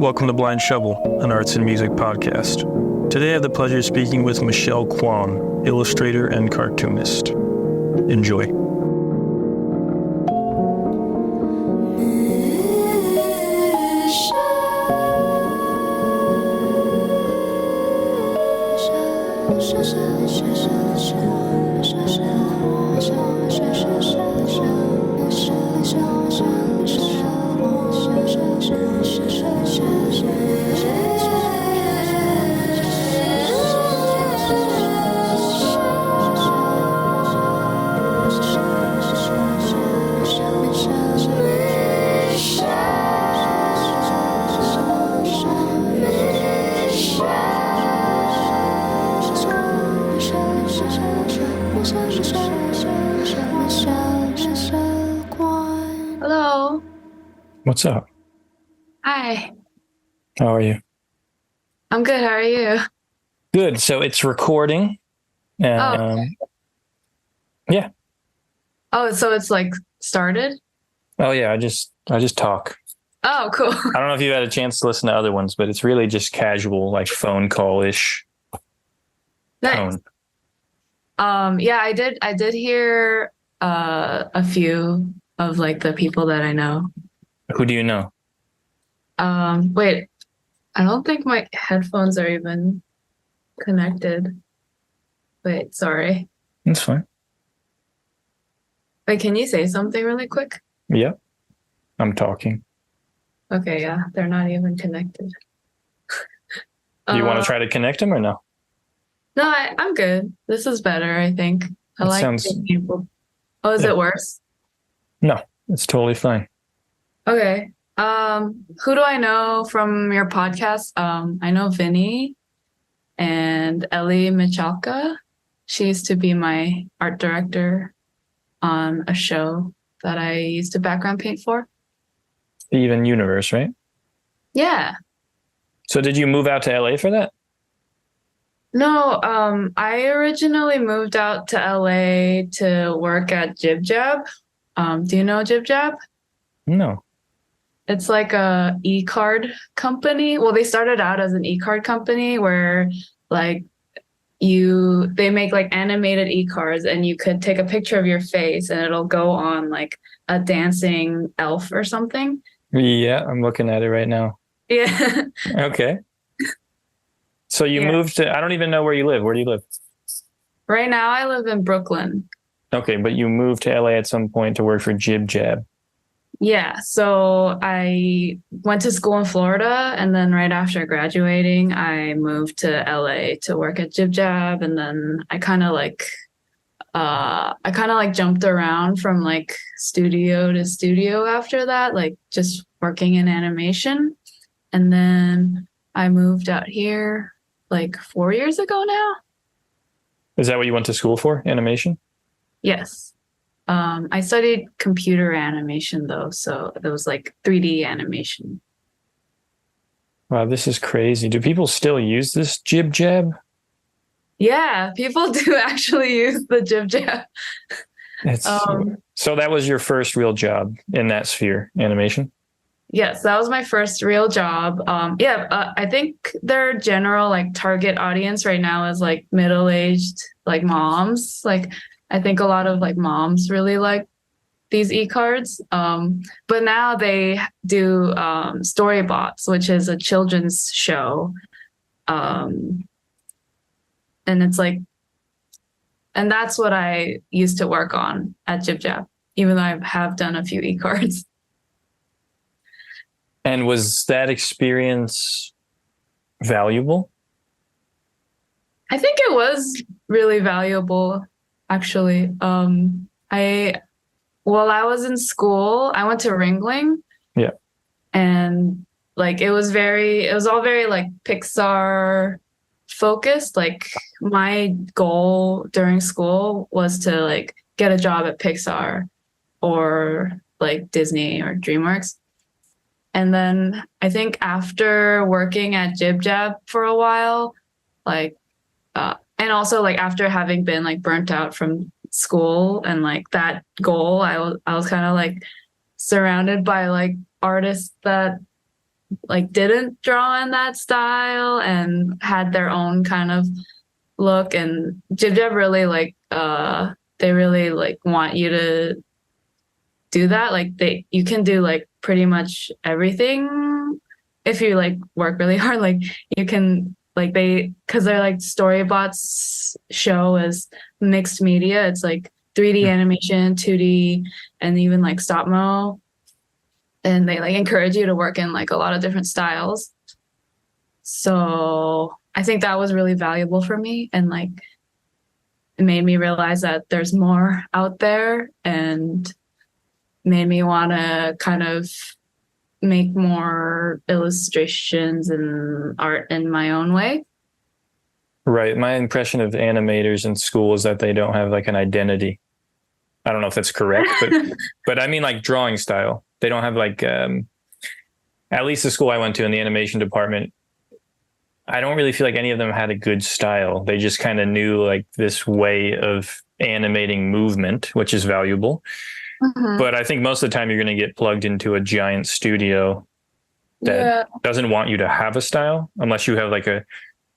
Welcome to Blind Shovel, an arts and music podcast. Today I have the pleasure of speaking with Michelle Kwon, illustrator and cartoonist. Enjoy. Hello. What's up? Hi. How are you? I'm good. How are you? Good. So it's recording. Yeah. Oh, so it's like started? Oh yeah. I just talk. Oh, cool. I don't know if you've had a chance to listen to other ones, but it's really just casual, like phone call-ish Nice. tone. Yeah, I did hear a few of like the people that I know. Who do you know? Wait, I don't think my headphones are even connected. Wait, sorry. That's fine. Wait, can you say something really quick? Yeah. I'm talking. Okay, yeah, they're not even connected. Do you want to try to connect them or no? No, I'm good. This is better, I think. I It like sounds- seeing people. Oh, is Yeah. it worse? No, it's totally fine. Okay. Who do I know from your podcast? I know Vinny and Ellie Michalka. She used to be my art director on a show that I used to background paint for. Even Universe, right? Yeah. So did you move out to LA for that? No, I originally moved out to LA to work at JibJab. Do you know JibJab? No. It's like a e-card company. Well, they started out as an e-card company where like they make like animated e-cards and you could take a picture of your face and it'll go on like a dancing elf or something. Yeah, I'm looking at it right now. Yeah. Okay. So you Yeah. moved to, I don't even know where you live. Where do you live? Right now I live in Brooklyn. Okay, but you moved to LA at some point to work for JibJab. Yeah. So I went to school in Florida and then right after graduating, I moved to LA to work at JibJab. And then I kind of like jumped around from like studio to studio after that, like just working in animation. And then I moved out here like 4 years ago now. Is that what you went to school for? Animation? Yes. I studied computer animation though, so it was like 3D animation. Wow, this is crazy. Do people still use this JibJab? Yeah, people do actually use the JibJab. So that was your first real job in that sphere, animation? Yes, that was my first real job. I think their general like target audience right now is like middle-aged like moms. Like I think a lot of like moms really like these e-cards. But now they do Storybots, which is a children's show. And it's like, and that's what I used to work on at JibJab, even though I have done a few e-cards. And was that experience valuable? I think it was really valuable, actually. While I was in school, I went to Ringling. Yeah. And like it was all very like Pixar focused. Like my goal during school was to like get a job at Pixar or like Disney or DreamWorks. And then I think after working at JibJab for a while, like, and also like after having been like burnt out from school and like that goal, I was kind of like surrounded by like artists that like didn't draw in that style and had their own kind of look. And JibJab really like they really like want you to do that. Like you can do like pretty much everything if you like work really hard. Like you can like because they're like Storybots show is mixed media. It's like 3D animation, 2D, and even like stop mo. And they like encourage you to work in like a lot of different styles. So I think that was really valuable for me, and like it made me realize that there's more out there, and made me want to kind of make more illustrations and art in my own way. Right. My impression of animators in school is that they don't have like an identity. I don't know if that's correct, but I mean like drawing style. They don't have like, at least the school I went to in the animation department, I don't really feel like any of them had a good style. They just kind of knew like this way of animating movement, which is valuable. Mm-hmm. But I think most of the time you're going to get plugged into a giant studio that doesn't want you to have a style unless you have like a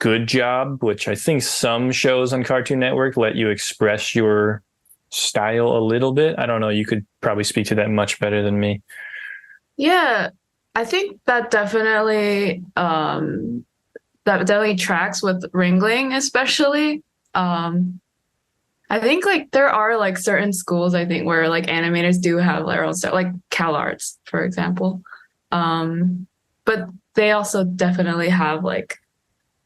good job, which I think some shows on Cartoon Network let you express your style a little bit. I don't know. You could probably speak to that much better than me. Yeah, I think that definitely tracks with Ringling, especially. I think like there are like certain schools I think where like animators do have their own style, like CalArts, for example. But they also definitely have like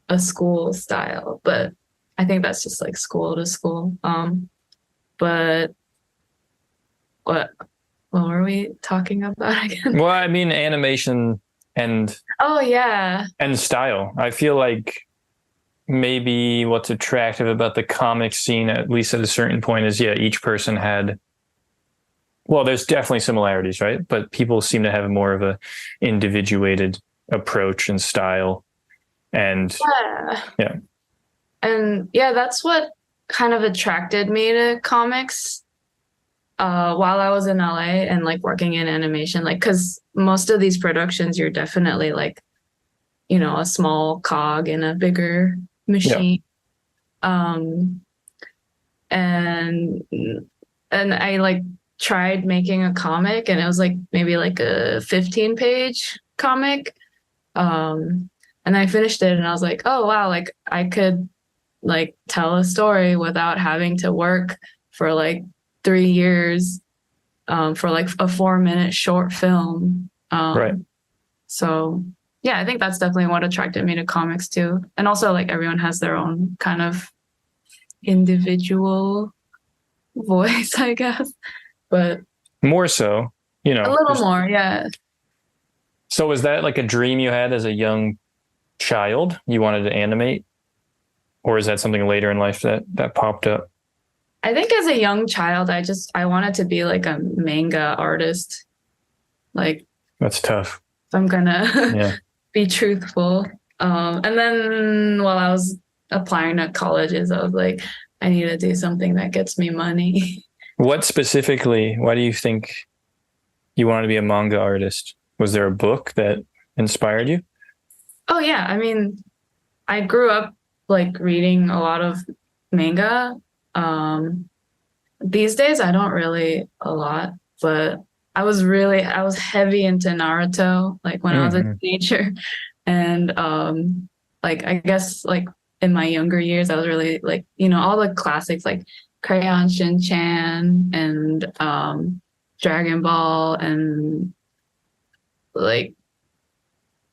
a school style, but I think that's just like school to school. But what were we talking about again? Well, I mean, animation and and style. I feel like maybe what's attractive about the comic scene, at least at a certain point, is each person had. Well, there's definitely similarities, right? But people seem to have more of a individuated approach and style, and that's what kind of attracted me to comics while I was in LA and like working in animation, like because most of these productions you're definitely like, you know, a small cog in a bigger machine. And I like tried making a comic, and it was like maybe like a 15-page comic, and I finished it and I was like, oh wow, like I could like tell a story without having to work for like 3 years for like a 4-minute short film. Right. So yeah, I think that's definitely what attracted me to comics too. And also like everyone has their own kind of individual voice, I guess. But more so, you know. A little more, yeah. So was that like a dream you had as a young child? You wanted to animate? Or is that something later in life that popped up? I think as a young child, I wanted to be like a manga artist. Like that's tough. If I'm gonna be truthful. And then while I was applying to colleges, I was like, I need to do something that gets me money. What specifically, why do you think you wanted to be a manga artist? Was there a book that inspired you? Oh yeah. I mean, I grew up like reading a lot of manga. These days I don't really a lot, but I was heavy into Naruto like when I was a teenager, and like I guess like in my younger years I was really like, you know, all the classics like Crayon Shin-chan and Dragon Ball and like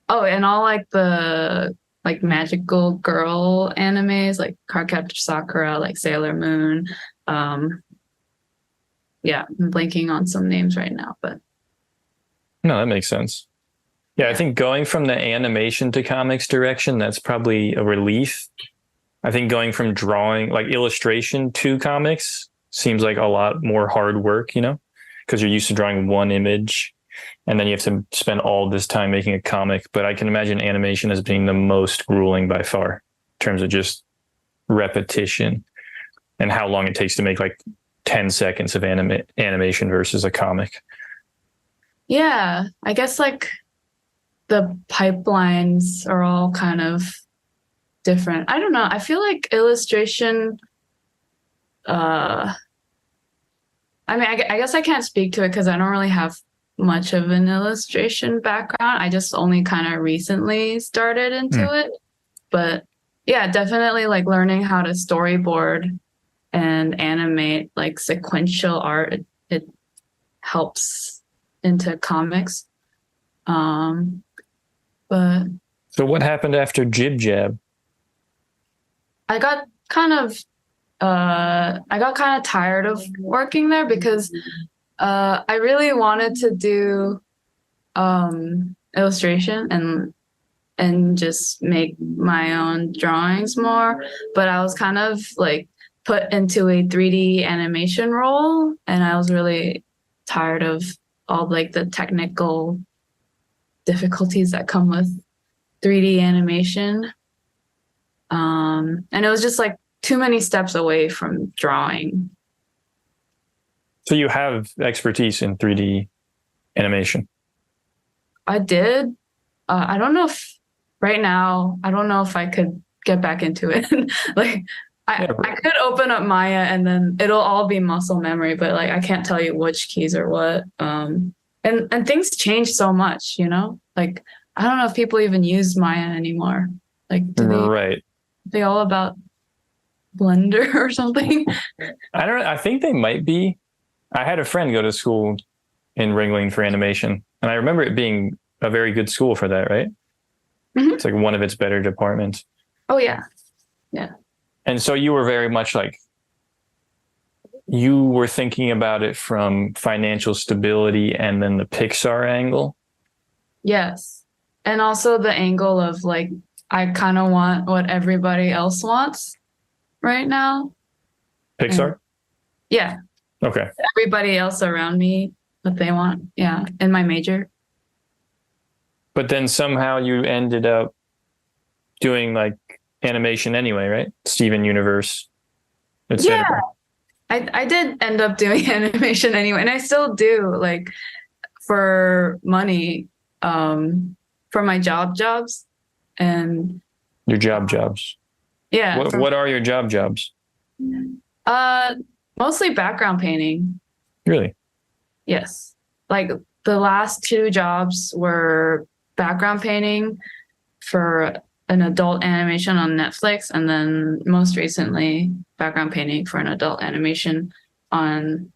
and all like the like magical girl animes like Cardcaptor Sakura, like Sailor Moon. I'm blanking on some names right now, but no, that makes sense. Yeah, I think going from the animation to comics direction, that's probably a relief. I think going from drawing, like illustration to comics seems like a lot more hard work, you know, because you're used to drawing one image and then you have to spend all this time making a comic. But I can imagine animation as being the most grueling by far in terms of just repetition and how long it takes to make like 10 seconds of animation versus a comic. Yeah, I guess like the pipelines are all kind of different. I don't know. I feel like illustration, I mean, I guess I can't speak to it because I don't really have much of an illustration background. I just only kind of recently started into it. But yeah, definitely like learning how to storyboard and animate like sequential art, it helps into comics. But So what happened after JibJab? I got kind of tired of working there because I really wanted to do illustration and just make my own drawings more, but I was kind of like put into a 3D animation role, and I was really tired of all like the technical difficulties that come with 3D animation. And it was just like too many steps away from drawing. So you have expertise in 3D animation. I did. I don't know if right now, I don't know if I could get back into it. Like I could open up Maya and then it'll all be muscle memory, but like I can't tell you which keys are what. And things change so much, you know? Like I don't know if people even use Maya anymore. Like they all about Blender or something? I don't know. I think they might be. I had a friend go to school in Ringling for animation, and I remember it being a very good school for that, right? Mm-hmm. It's like one of its better departments. Oh, yeah. Yeah. And so you were very much like, you were thinking about it from financial stability and then the Pixar angle? Yes. And also the angle of like, I kind of want what everybody else wants right now. Pixar? And, yeah. Okay. Everybody else around me, what they want. Yeah. In my major. But then somehow you ended up doing like animation anyway, right? Steven Universe. Yeah. I did end up doing animation anyway. And I still do, like, for money, for my jobs. And your jobs. Yeah. What are your jobs? Mostly background painting. Really? Yes. Like the last 2 jobs were background painting for an adult animation on Netflix, and then most recently background painting for an adult animation on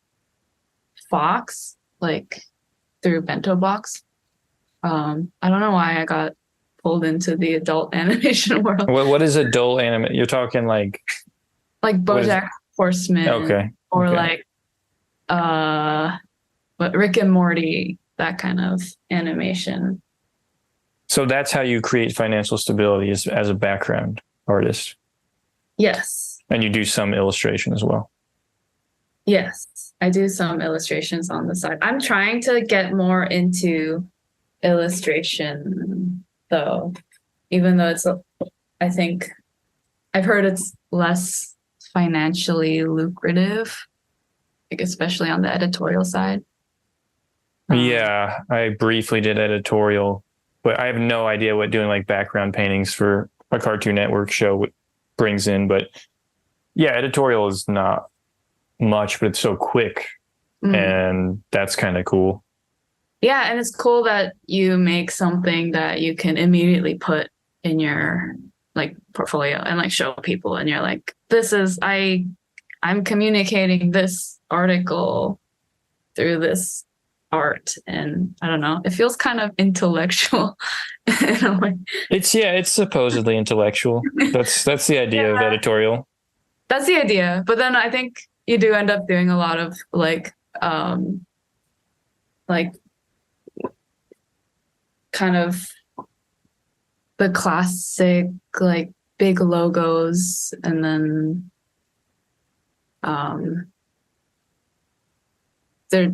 Fox, like through Bento Box. I don't know why I got pulled into the adult animation world. What is adult anime? You're talking like BoJack Horseman. Okay. Or like what Rick and Morty, that kind of animation. So that's how you create financial stability as a background artist. Yes. And you do some illustration as well. Yes, I do some illustrations on the side. I'm trying to get more into illustration though, even though I think I've heard it's less financially lucrative, like especially on the editorial side. Yeah, I briefly did editorial, but I have no idea what doing like background paintings for a Cartoon Network show brings in. But yeah, editorial is not much, but it's so quick, and that's kind of cool. Yeah, and it's cool that you make something that you can immediately put in your like portfolio and like show people, and you're like, this is I'm communicating this article through this art, and I don't know, it feels kind of intellectual in a way. It's supposedly intellectual. That's the idea of editorial. That's the idea, but then I think you do end up doing a lot of like kind of the classic like big logos, and then they're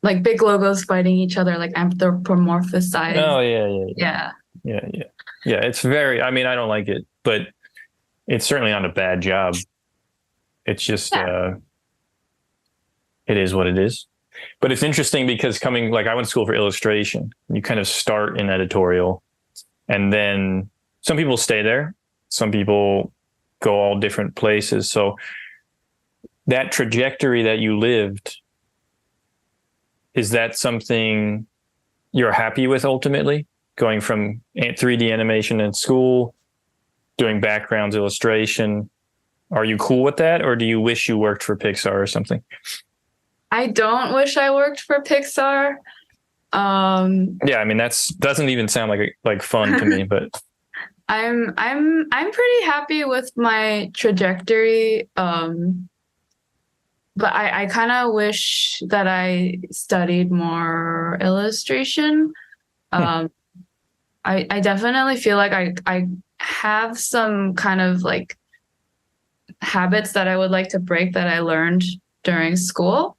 like big logos fighting each other, like anthropomorphized. Oh yeah. It's very, I mean, I don't like it, but it's certainly not a bad job. It's just it is what it is. But it's interesting because I went to school for illustration. You kind of start in editorial, And then some people stay there. Some people go all different places. So that trajectory that you lived, is that something you're happy with ultimately? Going from 3D animation in school, doing backgrounds, illustration. Are you cool with that? Or do you wish you worked for Pixar or something? I don't wish I worked for Pixar. Yeah, I mean, doesn't even sound like fun to me, but I'm pretty happy with my trajectory. But I kind of wish that I studied more illustration. I definitely feel like I have some kind of like habits that I would like to break that I learned during school,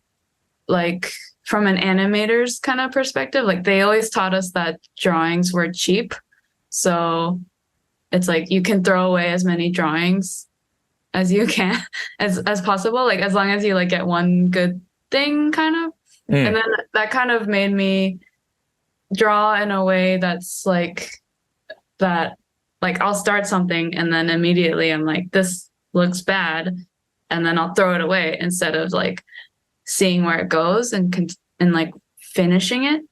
like from an animator's kind of perspective. Like they always taught us that drawings were cheap. So it's like you can throw away as many drawings as you can as possible, like as long as you like get one good thing kind of. And then that kind of made me draw in a way that's like that, like I'll start something and then immediately I'm like, this looks bad, and then I'll throw it away instead of like seeing where it goes and like finishing it.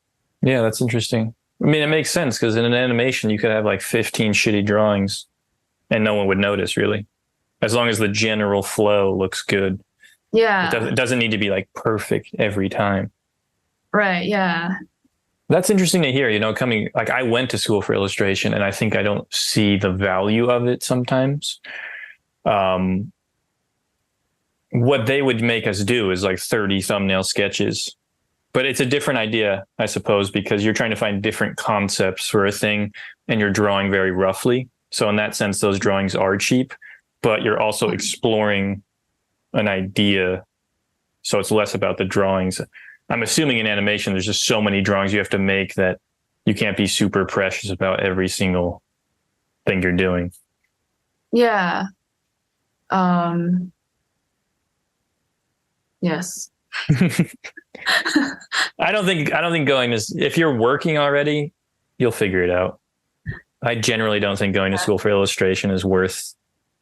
Yeah, that's interesting. I mean, it makes sense because in an animation you could have like 15 shitty drawings and no one would notice really, as long as the general flow looks good. Yeah. It doesn't need to be like perfect every time. Right. Yeah. That's interesting to hear, coming, like I went to school for illustration and I think I don't see the value of it sometimes. What they would make us do is like 30 thumbnail sketches, but it's a different idea, I suppose, because you're trying to find different concepts for a thing and you're drawing very roughly. So in that sense, those drawings are cheap, but you're also exploring an idea. So it's less about the drawings. I'm assuming in animation, there's just so many drawings you have to make that you can't be super precious about every single thing you're doing. Yeah. Yes. I don't think going is, if you're working already, you'll figure it out. I generally don't think going to school for illustration is worth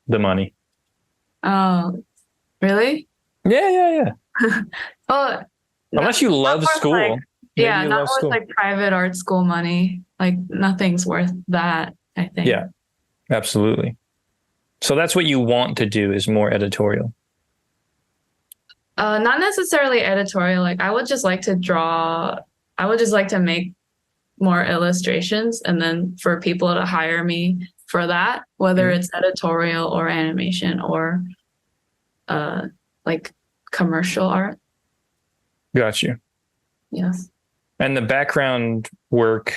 the money. Oh, really? Yeah. Well, unless you love school. Like, yeah, not worth like private art school money. Like nothing's worth that, I think. Yeah, absolutely. So that's what you want to do, is more editorial. Not necessarily editorial. Like I would just like to draw. I would just like to make more illustrations and then for people to hire me for that, whether it's editorial or animation or like commercial art. Got you. Yes. And the background work,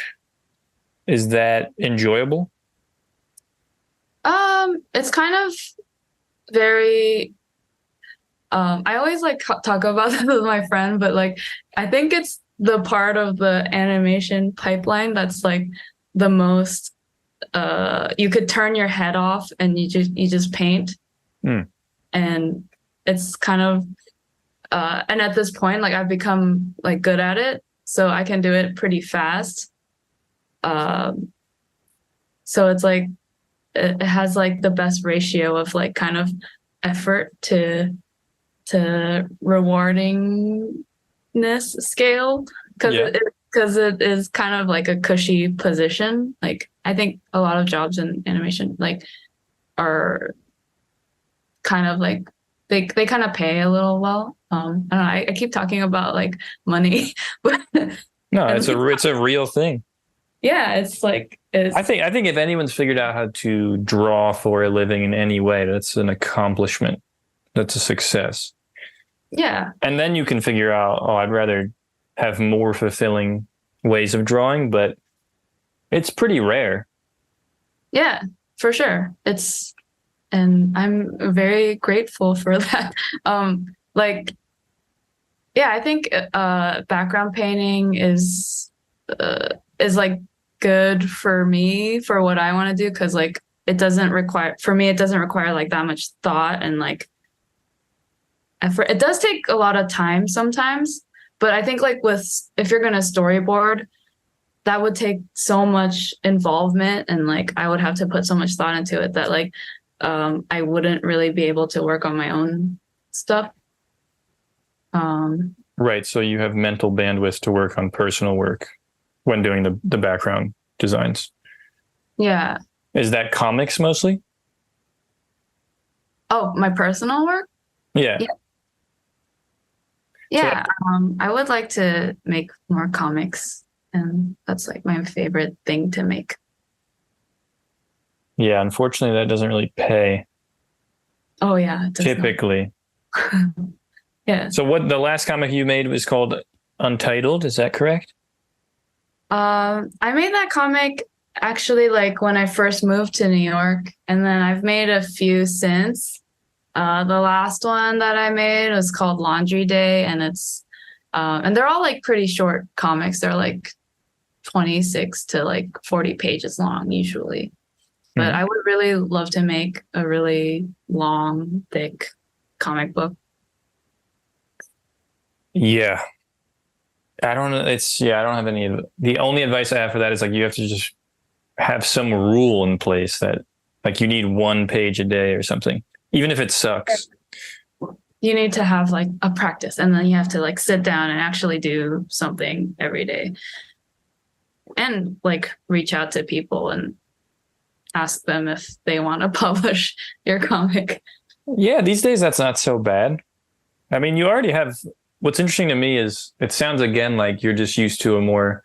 is that enjoyable? It's kind of very I always like talk about this with my friend, but like I think it's the part of the animation pipeline that's like the most you could turn your head off and you just paint. And it's kind of and at this point like I've become like good at it, so I can do it pretty fast. So it's like it has like the best ratio of like kind of effort to rewardingness scale, because it is kind of like a cushy position. Like I think a lot of jobs in animation like are kind of like they kind of pay a little well. I don't know. I keep talking about like money, but no, it's a real thing. Yeah, it's like I think if anyone's figured out how to draw for a living in any way, that's an accomplishment. That's a success. Yeah. And then you can figure out, I'd rather have more fulfilling ways of drawing, but it's pretty rare. Yeah, for sure. And I'm very grateful for that. Like, yeah, I think background painting is like good for me for what I want to do, because like it doesn't require like that much thought and like effort. It does take a lot of time sometimes, but I think like if you're gonna storyboard, that would take so much involvement, and like I would have to put so much thought into it that like I wouldn't really be able to work on my own stuff. Right. So you have mental bandwidth to work on personal work when doing the background designs. Yeah. Is that comics mostly? Oh, my personal work? Yeah. Yeah. Yeah. I would like to make more comics, and that's like my favorite thing to make. Yeah. Unfortunately, that doesn't really pay. Oh yeah, it does not. Typically. Yeah. So what the last comic you made was called Untitled, is that correct? I made that comic actually like when I first moved to New York, and then I've made a few since. The last one that I made was called Laundry Day, and it's and they're all like pretty short comics. They're like 26 to like 40 pages long usually. But I would really love to make a really long, thick comic book. Yeah. I don't know. I don't have any. The only advice I have for that is like you have to just have some rule in place that like you need 1 page a day or something, even if it sucks. You need to have like a practice, and then you have to like sit down and actually do something every day, and like reach out to people and ask them if they want to publish your comic. Yeah, these days that's not so bad. I mean, you already have. What's interesting to me is it sounds again like you're just used to a more.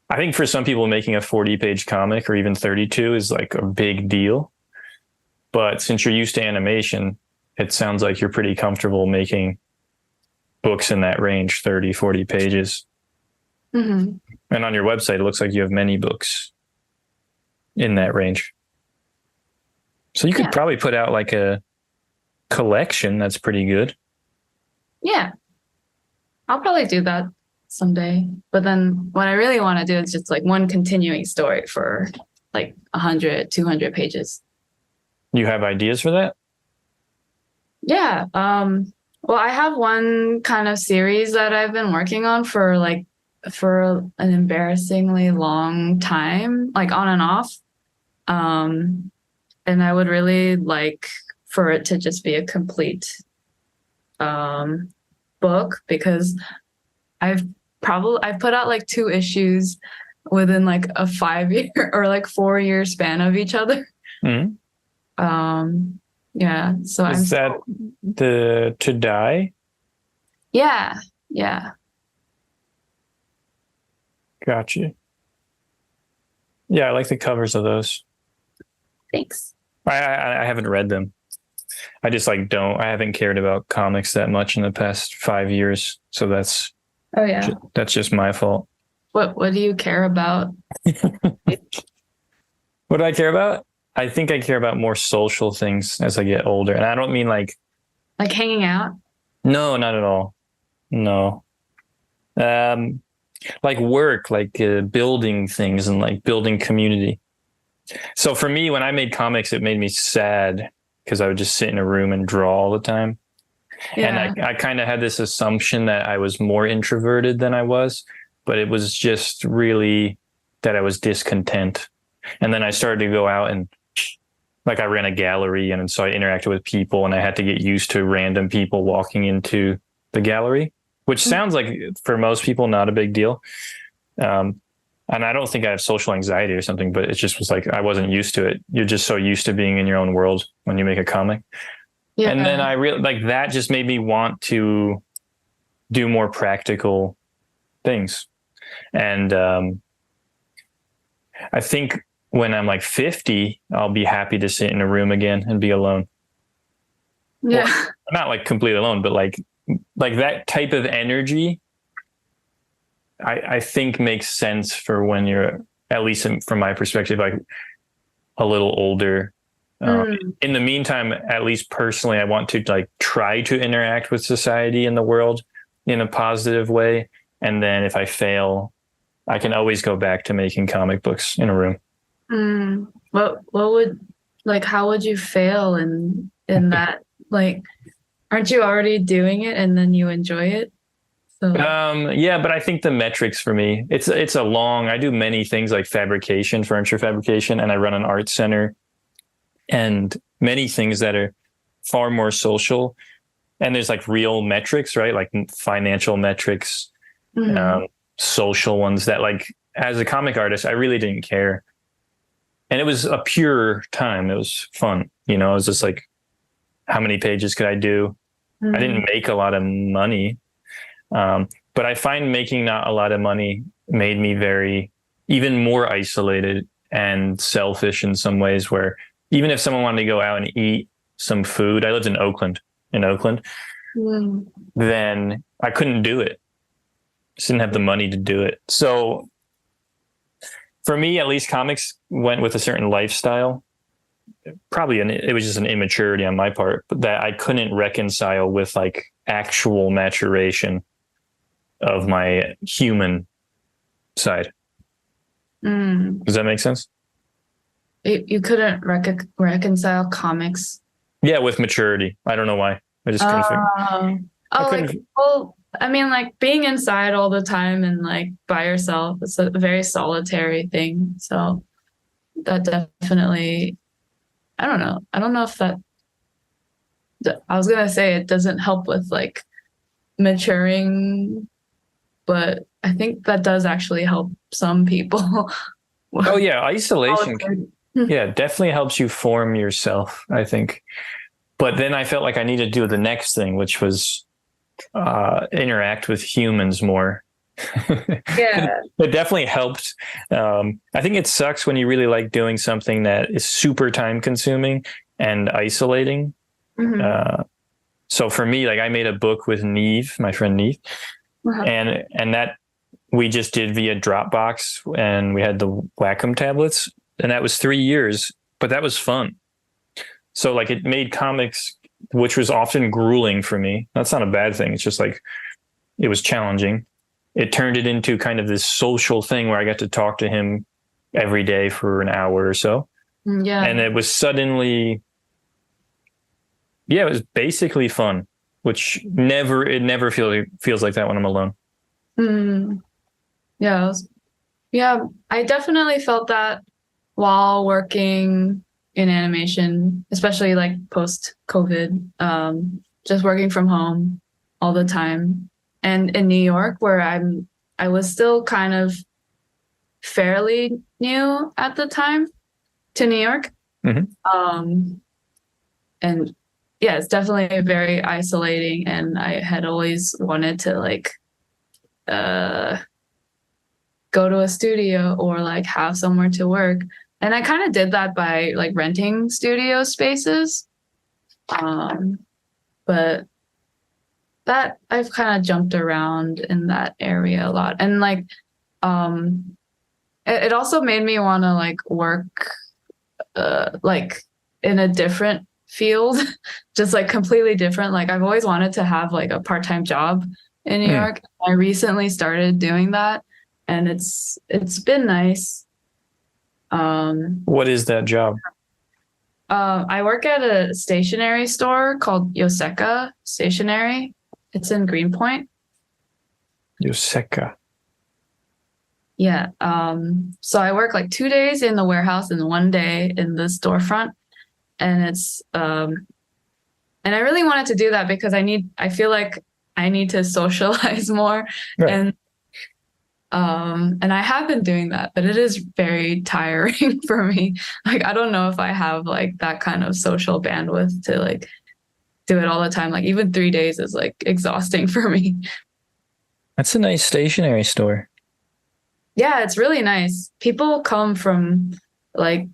I think for some people, making a 40-page comic or even 32 is like a big deal. But since you're used to animation, it sounds like you're pretty comfortable making books in that range, 30, 40 pages. Mm-hmm. And on your website, it looks like you have many books in that range. So you could probably put out like a collection that's pretty good. Yeah. I'll probably do that someday. But then what I really want to do is just like one continuing story for like 100, 200 pages. You have ideas for that? Yeah. Well, I have one kind of series that I've been working on for an embarrassingly long time, like on and off. And I would really like for it to just be a complete book, because I've put out like 2 issues within like a 5-year or like 4-year span of each other. Mm-hmm. Yeah. So is that the To Die? Yeah. Yeah. Gotcha. Yeah, I like the covers of those. Thanks. I haven't read them. I just like I haven't cared about comics that much in the past 5 years. So that's just my fault. What do you care about? What do I care about? I think I care about more social things as I get older. And I don't mean like hanging out. No, not at all. No. Like work, like building things and like building community. So for me, when I made comics, it made me sad because I would just sit in a room and draw all the time. Yeah. And I kind of had this assumption that I was more introverted than I was, but it was just really that I was discontent. And then I started to go out and like I ran a gallery, and so I interacted with people, and I had to get used to random people walking into the gallery, which sounds like for most people not a big deal. And I don't think I have social anxiety or something, but it just was like I wasn't used to it. You're just so used to being in your own world when you make a comic. Yeah. And then I really like that just made me want to do more practical things. And I think when I'm like 50, I'll be happy to sit in a room again and be alone. Yeah. Well, not like completely alone, but like that type of energy, I think makes sense for when you're, at least from my perspective, like a little older. In the meantime, at least personally, I want to like try to interact with society and the world in a positive way. And then if I fail, I can always go back to making comic books in a room. What would, like, how would you fail in that? Like, aren't you already doing it and then you enjoy it? So Yeah, but I think the metrics for me, I do many things like fabrication, furniture fabrication, and I run an art center and many things that are far more social. And there's like real metrics, right? Like financial metrics, mhm. social ones that like, as a comic artist, I really didn't care. And it was a pure time. It was fun. It was just like, how many pages could I do? I Mhm. didn't make a lot of money. But I find making not a lot of money made me even more isolated and selfish in some ways, where even if someone wanted to go out and eat some food, I lived in Oakland, Mhm. then I couldn't do it. Just didn't have the money to do it. So for me, at least, comics went with a certain lifestyle. It was just an immaturity on my part, but that I couldn't reconcile with like actual maturation of my human side. Mm. Does that make sense? You couldn't reconcile comics. Yeah, with maturity. I don't know why. I just couldn't figure. Oh, I oh, like, couldn't. well, I mean, like being inside all the time and like by yourself, it's a very solitary thing. So that definitely, I don't know. I don't know if I was gonna say it doesn't help with like maturing, but I think that does actually help some people. Oh yeah, isolation. Solitary. Yeah, definitely helps you form yourself, I think. But then I felt like I needed to do the next thing, which was interact with humans more. Yeah. It definitely helped. I think it sucks when you really like doing something that is super time consuming and isolating. Mhm. So for me, like I made a book with Neve, my friend Neve, Uh-huh. and that we just did via Dropbox, and we had the Wacom tablets, and that was 3 years, but that was fun. So like it made comics, which was often grueling for me. That's not a bad thing. It's just like it was challenging. It turned it into kind of this social thing where I got to talk to him every day for an hour or so. Yeah. And it was suddenly, yeah, it was basically fun, which it never feels like that when I'm alone. Mm. Yeah. Yeah. I definitely felt that while working in animation, especially like post COVID, just working from home all the time. And in New York, where I was still kind of fairly new at the time to New York. Mm-hmm. And yeah, it's definitely very isolating. And I had always wanted to like uh go to a studio or like have somewhere to work. And I kind of did that by like renting studio spaces. But that I've kind of jumped around in that area a lot. And like it also made me want to like work like in a different field, just like completely different. Like I've always wanted to have like a part-time job in New Mm. York. I recently started doing that and it's been nice. What is that job? I work at a stationery store called Yoseka Stationery. It's in Greenpoint. Yoseka. Yeah. So I work like 2 days in the warehouse and 1 day in the storefront. And and I really wanted to do that because I feel like I need to socialize more. Right. And I have been doing that, but it is very tiring for me. Like I don't know if I have like that kind of social bandwidth to like do it all the time. Like even 3 days is like exhausting for me. That's a nice stationery store. Yeah, it's really nice. People come from like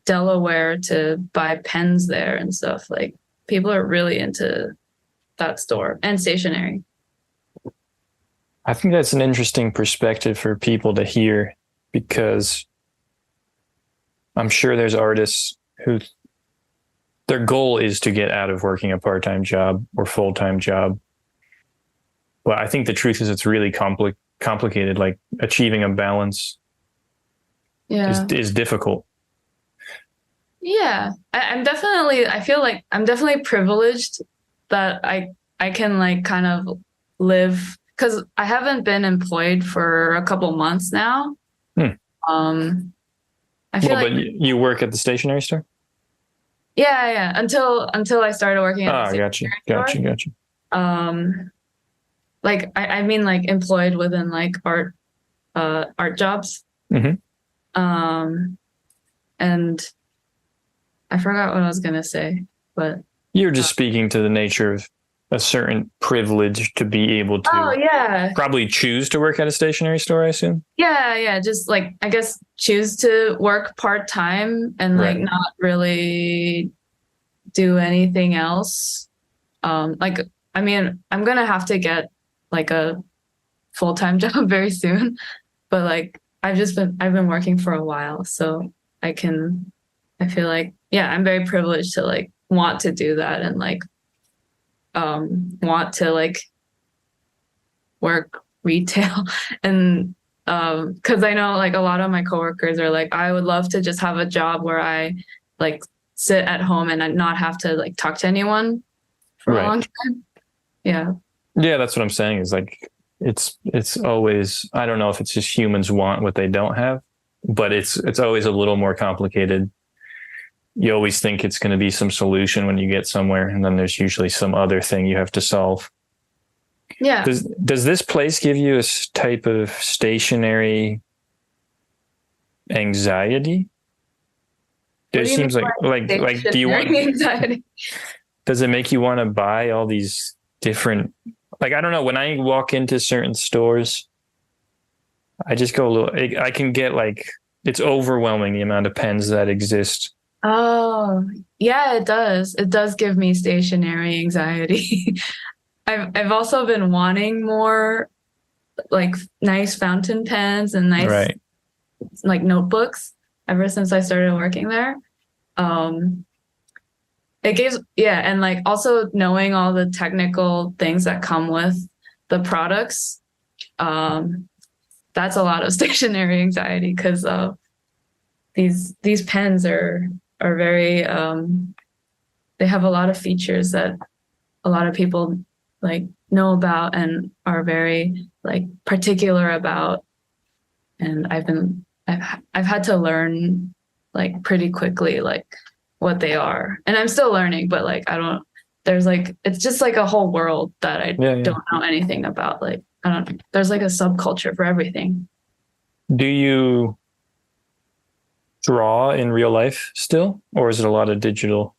Delaware to buy pens there and stuff. Like people are really into that store and stationery. I think that's an interesting perspective for people to hear, because I'm sure there's artists who their goal is to get out of working a part-time job or full-time job. But I think the truth is it's really complicated. Like achieving a balance Yeah. is difficult. Yeah. I feel like I'm definitely privileged that I can like kind of live because I haven't been employed for a couple months now. Hmm. I feel But you work at the stationery store? yeah, until I started working at the Gotcha. stationery store. Like I mean like employed within like art jobs. Mm-hmm. And I forgot what I was gonna say, but You're just speaking to the nature of a certain privilege to be able to probably choose to work at a stationery store, I assume. Yeah, just like I guess choose to work part-time and like not really do anything else. Like I mean, I'm gonna have to get like a full-time job very soon, but like I've been working for a while, so I feel like I'm very privileged to like want to do that and like want to like work retail and because I know like a lot of my coworkers are like, I would love to just have a job where I like sit at home and not have to like talk to anyone for a long time. Yeah, that's what I'm saying is like it's always, I don't know if it's just humans want what they don't have, but it's always a little more complicated. You always think it's going to be some solution when you get somewhere, and then there's usually some other thing you have to solve. Yeah. Does this place give you a type of stationary anxiety? It seems like do you want anxiety? Does it make you want to buy all these different, like, I don't know, when I walk into certain stores, I just go a little, I can get like, it's overwhelming the amount of pens that exist. Oh, yeah, it does. It does give me stationary anxiety. I've also been wanting more like nice fountain pens and nice like notebooks ever since I started working there. It gives, and like also knowing all the technical things that come with the products. That's a lot of stationary anxiety because these pens are very they have a lot of features that a lot of people like know about and are very like particular about, and I've had to learn like pretty quickly like what they are, and I'm still learning, but like there's like it's just like a whole world that I don't know anything about. Like there's like a subculture for everything. Do you draw in real life still, or is it a lot of digital?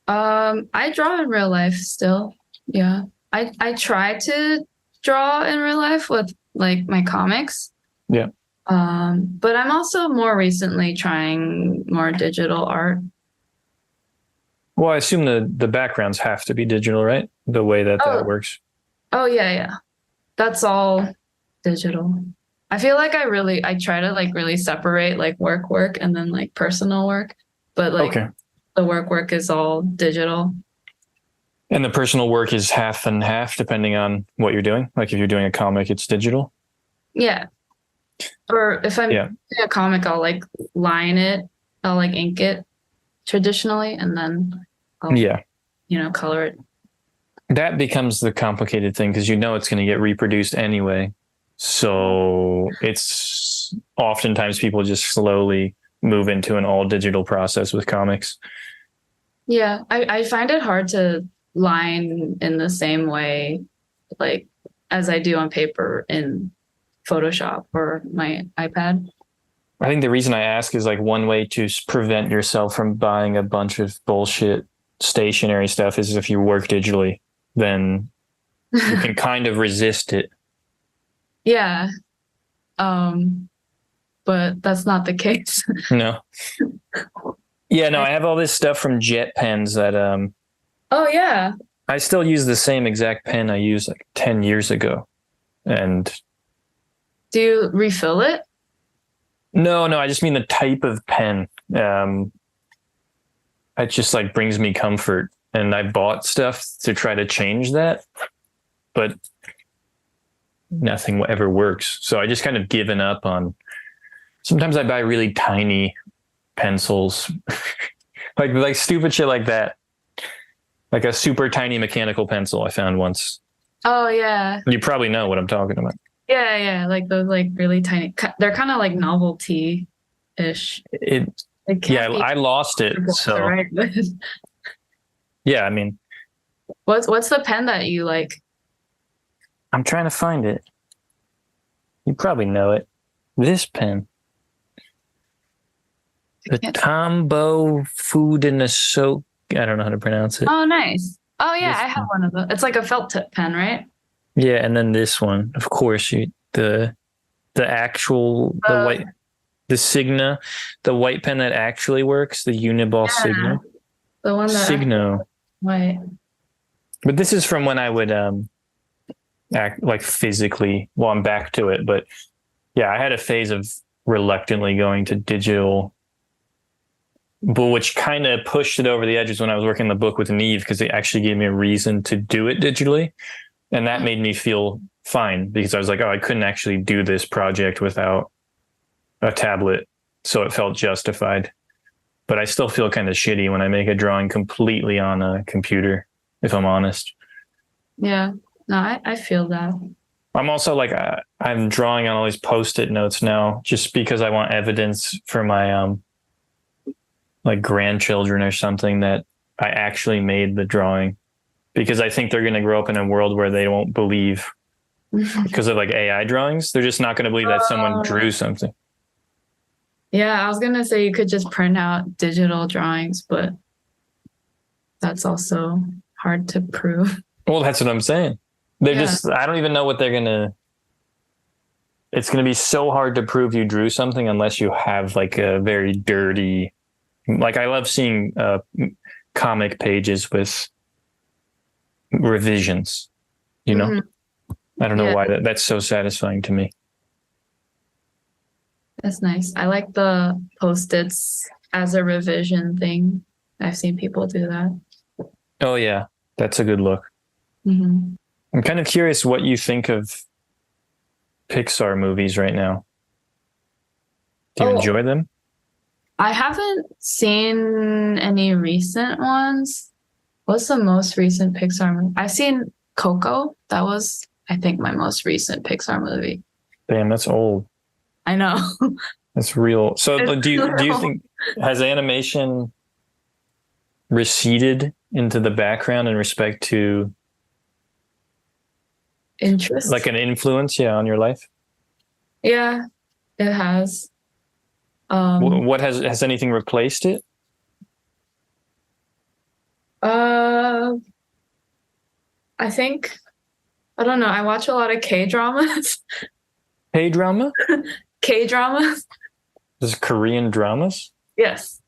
I draw in real life still. Yeah. I try to draw in real life with like my comics. Yeah. But I'm also more recently trying more digital art. Well, I assume the backgrounds have to be digital, right? The way that works. Oh yeah. That's all digital. I feel like I try to like really separate like work and then like personal work, but like the work is all digital. And the personal work is half and half depending on what you're doing. Like if you're doing a comic, it's digital. Yeah. Or if I'm doing a comic, I'll like line it, I'll like ink it traditionally, and then I'll color it. That becomes the complicated thing because it's going to get reproduced anyway. So it's oftentimes people just slowly move into an all digital process with comics. Yeah, I find it hard to line in the same way like as I do on paper in Photoshop or my iPad. I think the reason I ask is like one way to prevent yourself from buying a bunch of bullshit stationery stuff is if you work digitally, then you can kind of resist it. Yeah. But that's not the case. No. Yeah, no, I have all this stuff from jet pens that oh yeah. I still use the same exact pen I used like 10 years ago. And do you refill it? No, I just mean the type of pen. It just like brings me comfort, and I bought stuff to try to change that, but nothing ever works. So I just kind of given up on. Sometimes I buy really tiny pencils, like stupid shit like that, like a super tiny mechanical pencil I found once. Oh yeah. You probably know what I'm talking about. Yeah, yeah, like those like really tiny. They're kind of like novelty-ish. It, It yeah, can't be I lost it. to So write with. yeah, I mean, What's the pen that you like? I'm trying to find it. You probably know it. This pen, the Yes. Tombow Food and the Soak. I don't know how to pronounce it. Oh, nice. Oh yeah, This I have one. one of those. It's like a felt tip pen, right? Yeah, and then this one, of course, the actual the Uh, white the Signa, the white pen that actually works, the Uniball yeah, Signa. the one that I Signo. white. But this is from when I would act like physically. Well, I'm back to it, but yeah, I had a phase of reluctantly going to digital, but which kind of pushed it over the edges when I was working the book with Neve because it actually gave me a reason to do it digitally, and that made me feel fine because I was like, oh, I couldn't actually do this project without a tablet, so it felt justified. But I still feel kind of shitty when I make a drawing completely on a computer, if I'm honest. Yeah. No, I feel that. I'm also like, I'm drawing on all these post-it notes now just because I want evidence for my like grandchildren or something that I actually made the drawing, because I think they're going to grow up in a world where they won't believe because of like AI drawings. They're just not going to believe that someone drew something. Yeah, I was gonna say you could just print out digital drawings, but that's also hard to prove. Well, that's what I'm saying. They're Yeah. just, I don't even know what they're going to, it's going to be so hard to prove you drew something unless you have like a very dirty, like I love seeing comic pages with revisions, you know? Mhm. I don't know Yeah. why that's so satisfying to me. That's nice. I like the post-its as a revision thing. I've seen people do that. Oh yeah, that's a good look. Hmm. I'm kind of curious what you think of Pixar movies right now. Do you Oh, enjoy them? I haven't seen any recent ones. What's the most recent Pixar movie? I've seen Coco. That was, I think, my most recent Pixar movie. Damn, that's old. I know. That's real. So It's do you real. think, has animation receded into the background in respect to Interest? like an influence, yeah, on your life? Yeah, it has. What has anything replaced it? Uh, I think I don't know. I watch a lot of K dramas. K drama? K dramas. This is Korean dramas? Yes,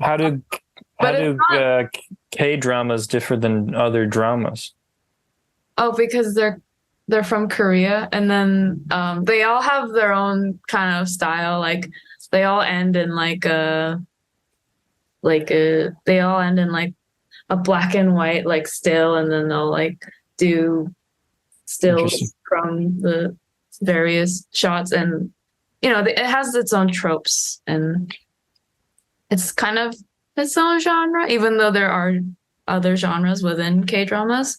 How do how but it's do not. K dramas differ than other dramas? Oh, because they're from Korea, and then they all have their own kind of style. Like they all end in they all end in like a black and white like still, and then they'll like do Interesting. stills from the various shots, and it has its own tropes, and it's kind of its own genre, even though there are other genres within K dramas.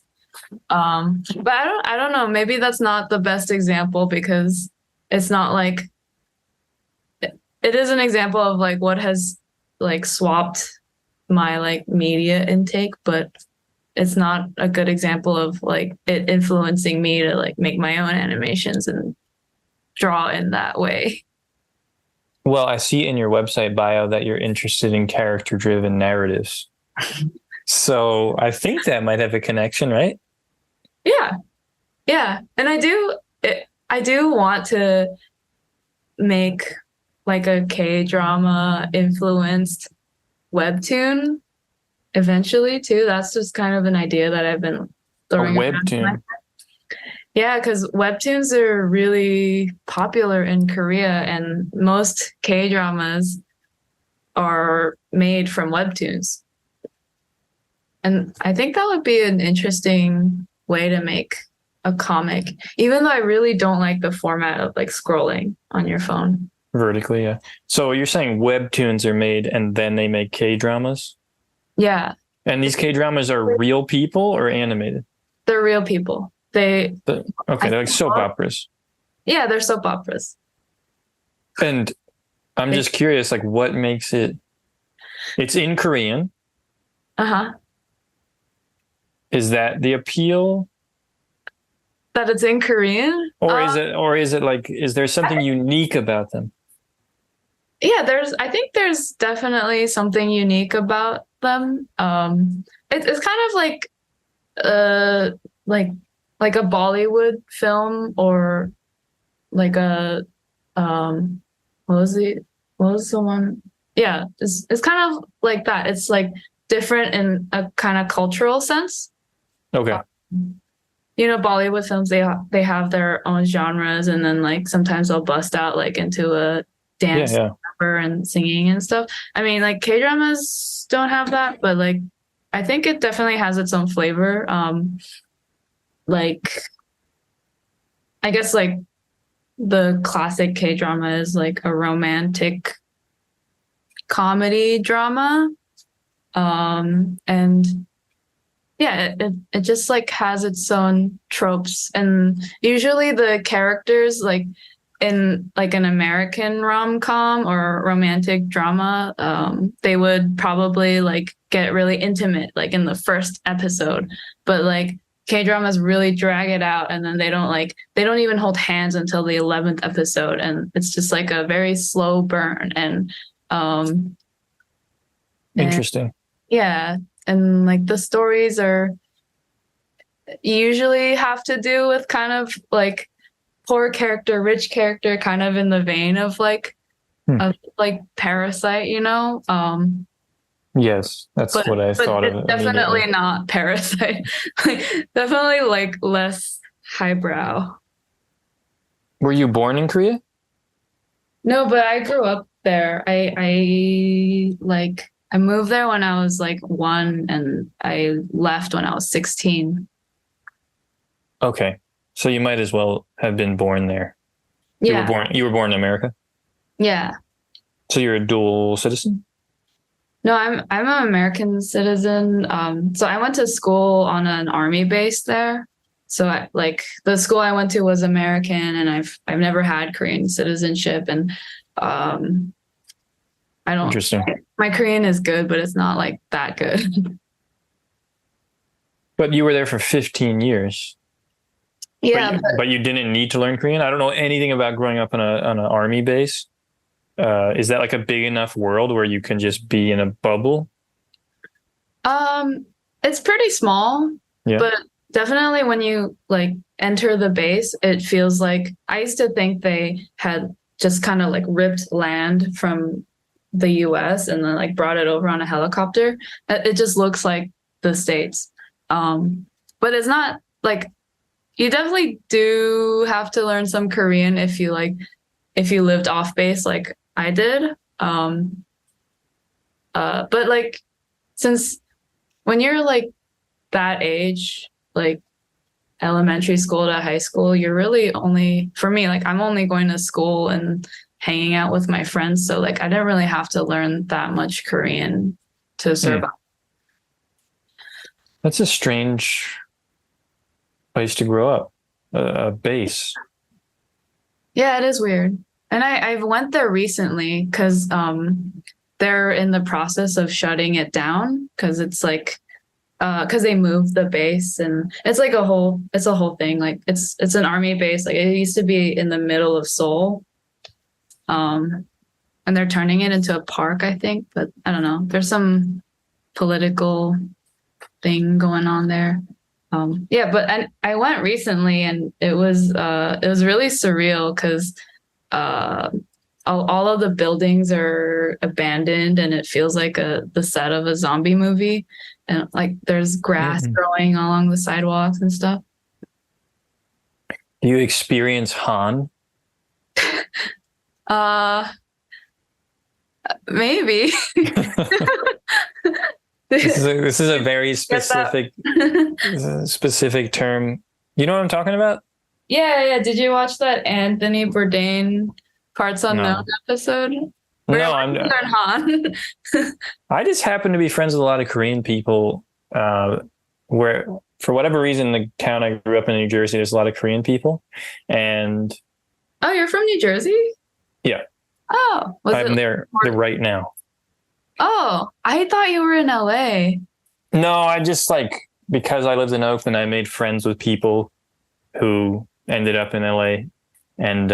But I don't know. Maybe that's not the best example because it's not like it is an example of like what has like swapped my like media intake, but it's not a good example of like it influencing me to like make my own animations and draw in that way. Well, I see in your website bio that you're interested in character-driven narratives. So I think that might have a connection, right? Yeah. Yeah. And I do want to make like a K drama influenced webtoon eventually too. That's just kind of an idea that I've been A throwing around. webtoon. Yeah, because webtoons are really popular in Korea, and most K dramas are made from webtoons. And I think that would be an interesting way to make a comic, even though I really don't like the format of like scrolling on your phone. Vertically, yeah. So you're saying webtoons are made and then they make K dramas? Yeah. And these K dramas are real people or animated? They're real people. They Okay, they're like soap operas. Yeah, they're soap operas. And I'm just curious, like, what makes it? It's in Korean. Uh-huh. Is that the appeal? That it's in Korean? Or is it like, is there something unique about them? Yeah, I think there's definitely something unique about them. It's kind of uh like like a Bollywood film, or like a what was the one? Yeah, it's kind of like that. It's like different in a kind of cultural sense. Okay. You know, Bollywood films, they have their own genres, and then like sometimes they'll bust out like into a dance number and singing and stuff. I mean, like K-dramas don't have that, but like I think it definitely has its own flavor. Like I guess like the classic K-drama is like a romantic comedy drama. And yeah, it just like has its own tropes, and usually the characters like in like an American rom-com or romantic drama, they would probably like get really intimate like in the first episode, but like K-dramas really drag it out, and then they don't even hold hands until the 11th episode, and it's just like a very slow burn. Um Interesting. yeah, and like the stories are usually have to do with kind of like poor character, rich character, kind of in the vein of like Parasite, you know. Yes, that's what I thought of it. Definitely not Parasite. Like definitely like less highbrow. Were you born in Korea? No, but I grew up there. I moved there when I was like 1, and I left when I was 16. Okay. So you might as well have been born there. Yeah. You were born in America? Yeah. So you're a dual citizen? No, I'm an American citizen. So I went to school on an army base there. So the school I went to was American, and I've never had Korean citizenship, and I don't. Interesting. My Korean is good, but it's not like that good. But you were there for 15 years. Yeah, but you didn't need to learn Korean. I don't know anything about growing up on an army base. Is that like a big enough world where you can just be in a bubble? It's pretty small, but definitely when you like enter the base, it feels like I used to think they had just kind of like ripped land from the US and then like brought it over on a helicopter. It just looks like the States. But it's not like, you definitely do have to learn some Korean if you lived off base like I did. But like, since when you're like that age, like elementary school to high school, you're really only, for me, like I'm only going to school and hanging out with my friends. So like I didn't really have to learn that much Korean to survive. That's a strange place to grow up, a base. Yeah, it is weird. And I went there recently because they're in the process of shutting it down because it's like because they moved the base, and it's like a whole thing. Like it's an army base. Like it used to be in the middle of Seoul. And they're turning it into a park, I think, but I don't know. There's some political thing going on there. Yeah, but I went recently, and it was really surreal because all of the buildings are abandoned, and it feels like the set of a zombie movie, and like there's grass growing along the sidewalks and stuff. Do you experience Han? Maybe. This is a very specific term. You know what I'm talking about? Yeah. Did you watch that Anthony Bourdain Parts Unknown episode? No, I'm not. I just happen to be friends with a lot of Korean people where for whatever reason, the town I grew up in New Jersey, there's a lot of Korean people, and Oh, you're from New Jersey? yeah, Oh, was I'm it? there right now. Oh, I thought you were in LA. No, I just like because I lived in Oakland, I made friends with people who ended up in LA, and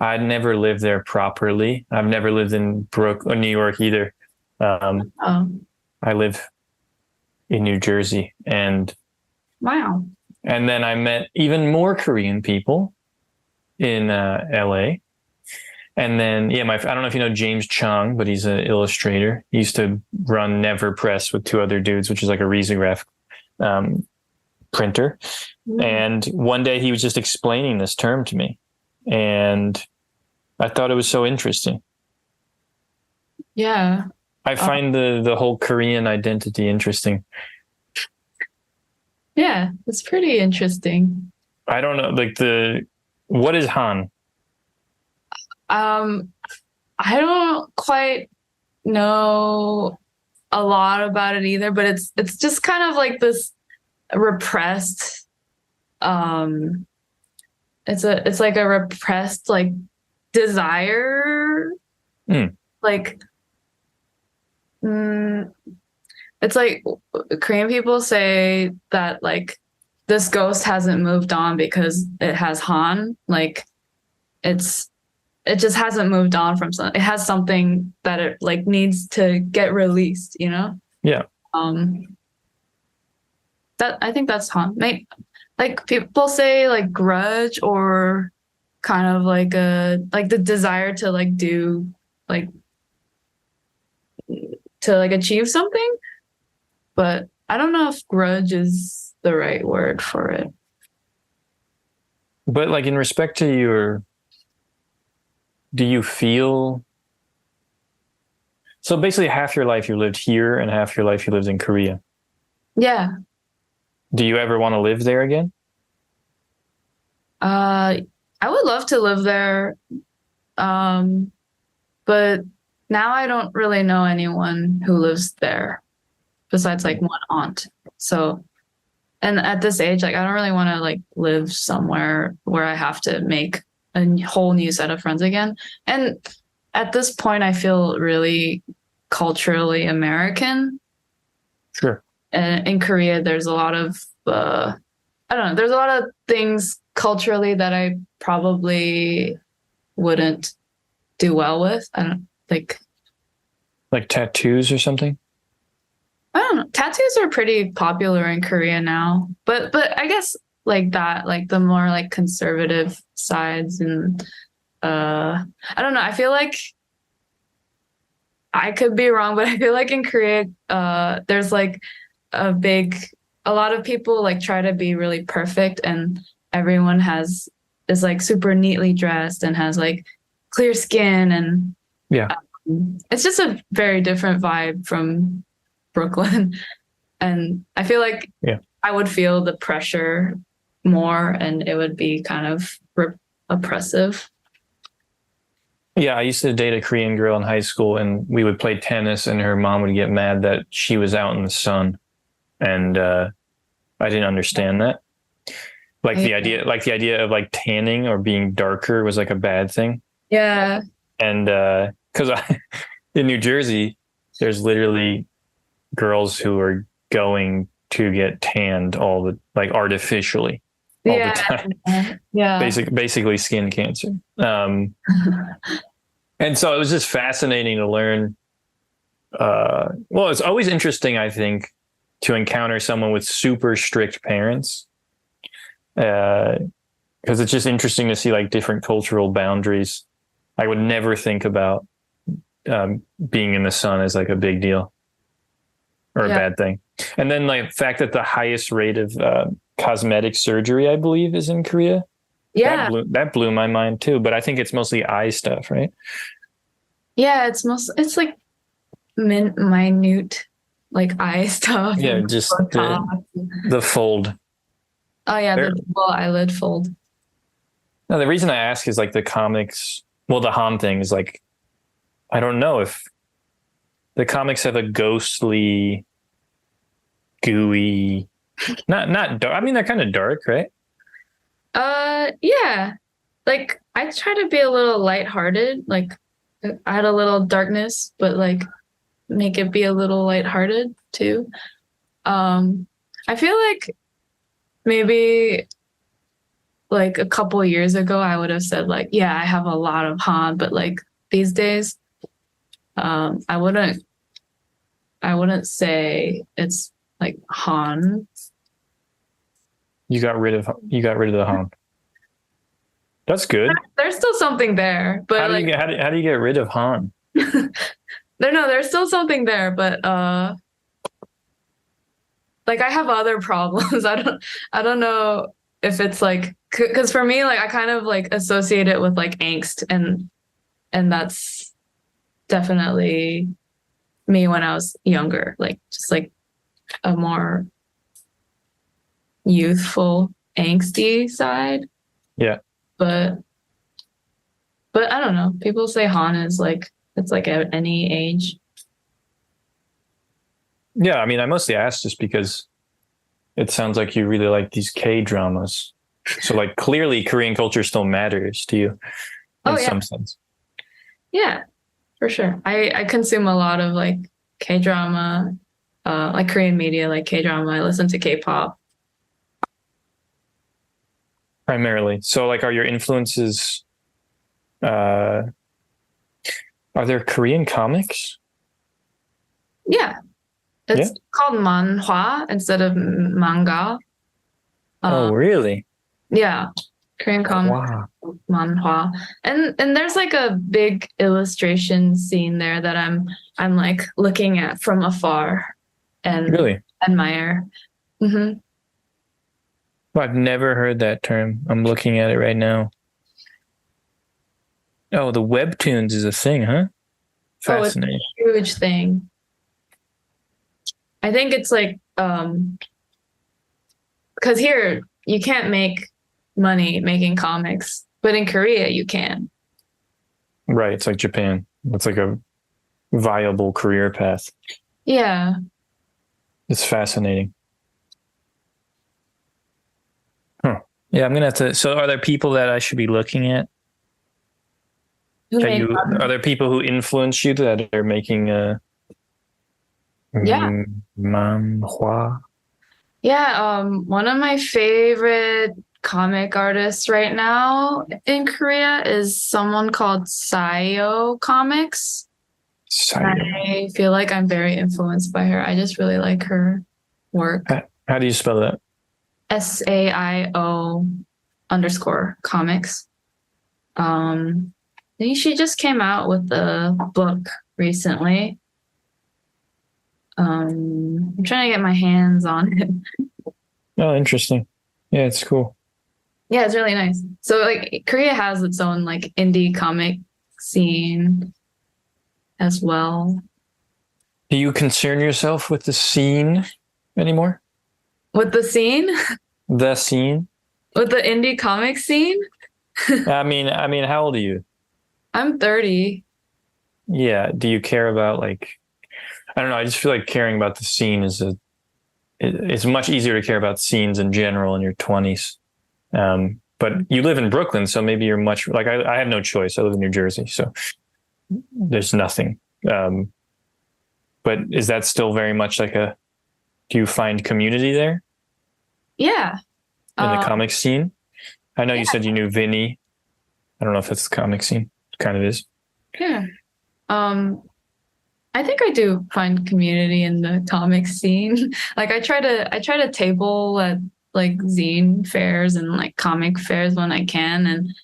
I'd never lived there properly. I've never lived in New York either. Oh, I live in New Jersey, and wow. then I met even more Korean people in LA. And then, yeah, I don't know if you know James Chung, but he's an illustrator. He used to run Never Press with two other dudes, which is like a risograph printer. Mm. And one day he was just explaining this term to me, and I thought it was so interesting. Yeah. I find the whole Korean identity interesting. Yeah, it's pretty interesting. I don't know, like what is Han? I don't quite know a lot about it either, but it's just kind of like this repressed it's like a repressed like desire. Like it's like Korean people say that like this ghost hasn't moved on because it has Han. Like it just hasn't moved on from something. It has something that it like needs to get released, you know? Yeah. That I think that's Han. Like people say like grudge or kind of like the desire to like do like to like achieve something, but I don't know if grudge is the right word for it. But like in respect to do you feel so basically half your life you lived here and half your life you lived in Korea? Yeah. Do you ever want to live there again? I would love to live there. But now I don't really know anyone who lives there besides like one aunt. So, and at this age, like I don't really want to like live somewhere where I have to make a whole new set of friends again. And at this point, I feel really culturally American. Sure. And in Korea, there's a lot of, I don't know, there's a lot of things culturally that I probably wouldn't do well with. I don't like tattoos or something. I don't know. Tattoos are pretty popular in Korea now, but I guess like that, like the more like conservative sides and I don't know. I feel like I could be wrong, but I feel like in Korea, there's like a lot of people like try to be really perfect, and everyone is like super neatly dressed and has like clear skin, and yeah, it's just a very different vibe from Brooklyn. And I feel like I would feel the pressure more, and it would be kind of oppressive. Yeah, I used to date a Korean girl in high school, and we would play tennis, and her mom would get mad that she was out in the sun, and I didn't understand that. Like the idea of like tanning or being darker was like a bad thing. Yeah. And because in New Jersey, there's literally girls who are going to get tanned like artificially all the time. Yeah. Basically skin cancer. And so it was just fascinating to learn. Well, it's always interesting, I think, to encounter someone with super strict parents. Because it's just interesting to see like different cultural boundaries. I would never think about being in the sun as like a big deal or a bad thing. And then like the fact that the highest rate of cosmetic surgery, I believe, is in Korea. Yeah. That blew my mind too. But I think it's mostly eye stuff, right? Yeah, it's like minute like eye stuff. Yeah, just the fold. Oh yeah, the double eyelid fold. No, the reason I ask is like the comics. Well, the Han thing is like, I don't know if the comics have a ghostly, gooey Not dark. I mean, they're kind of dark, right? Yeah. Like I try to be a little lighthearted, like add a little darkness, but like make it be a little lighthearted too. I feel like maybe like a couple years ago I would have said like, yeah, I have a lot of Han, but like these days, I wouldn't say it's like Han. You got rid of the Han. That's good. There's still something there, but like how do you get rid of Han? there's still something there, but like I have other problems. I don't know if it's like because for me like I kind of like associate it with like angst and that's definitely me when I was younger, like just like a more youthful angsty side. Yeah. But I don't know. People say Han is like it's like at any age. Yeah, I mean, I mostly asked just because it sounds like you really like these K-dramas. So like clearly Korean culture still matters to you in some sense. Yeah, for sure. I consume a lot of like K-drama, like Korean media, like K-drama. I listen to K-pop. Primarily. So like are your influences are there Korean comics? Yeah. It's called manhwa instead of manga. Oh, really? Yeah. Korean comic manhwa. And there's like a big illustration scene there that I'm like looking at from afar and really admire. Mm-hmm. Well, I've never heard that term. I'm looking at it right now. Oh, the webtoons is a thing, huh? Fascinating. Oh, it's a huge thing. I think it's like because here you can't make money making comics, but in Korea you can. Right, it's like Japan. It's like a viable career path. Yeah. It's fascinating. Huh. Yeah, I'm gonna have to. So, are there people that I should be looking at? Are there people who influence you that are making manhwa? Yeah, one of my favorite comic artists right now in Korea is someone called Sayo Comics. I feel like I'm very influenced by her. I just really like her work. How do you spell that? SAIO_comics. I think she just came out with a book recently. I'm trying to get my hands on it. Oh, interesting. Yeah, it's cool. Yeah, it's really nice. So like Korea has its own like indie comic scene as well. Do you concern yourself with the scene anymore? With the scene? The scene? With the indie comic scene? I mean, how old are you? I'm 30. Yeah. Do you care about like, I don't know. I just feel like caring about the scene it's much easier to care about scenes in general in your 20s. But you live in Brooklyn, so maybe you're much like, I have no choice. I live in New Jersey, so there's nothing. But is that still very much like do you find community there? Yeah. In the comic scene? I know you said you knew Vinny. I don't know if it's the comic scene. It kind of is. Yeah. I think I do find community in the comic scene. Like I try to table at like zine fairs and like comic fairs when I can.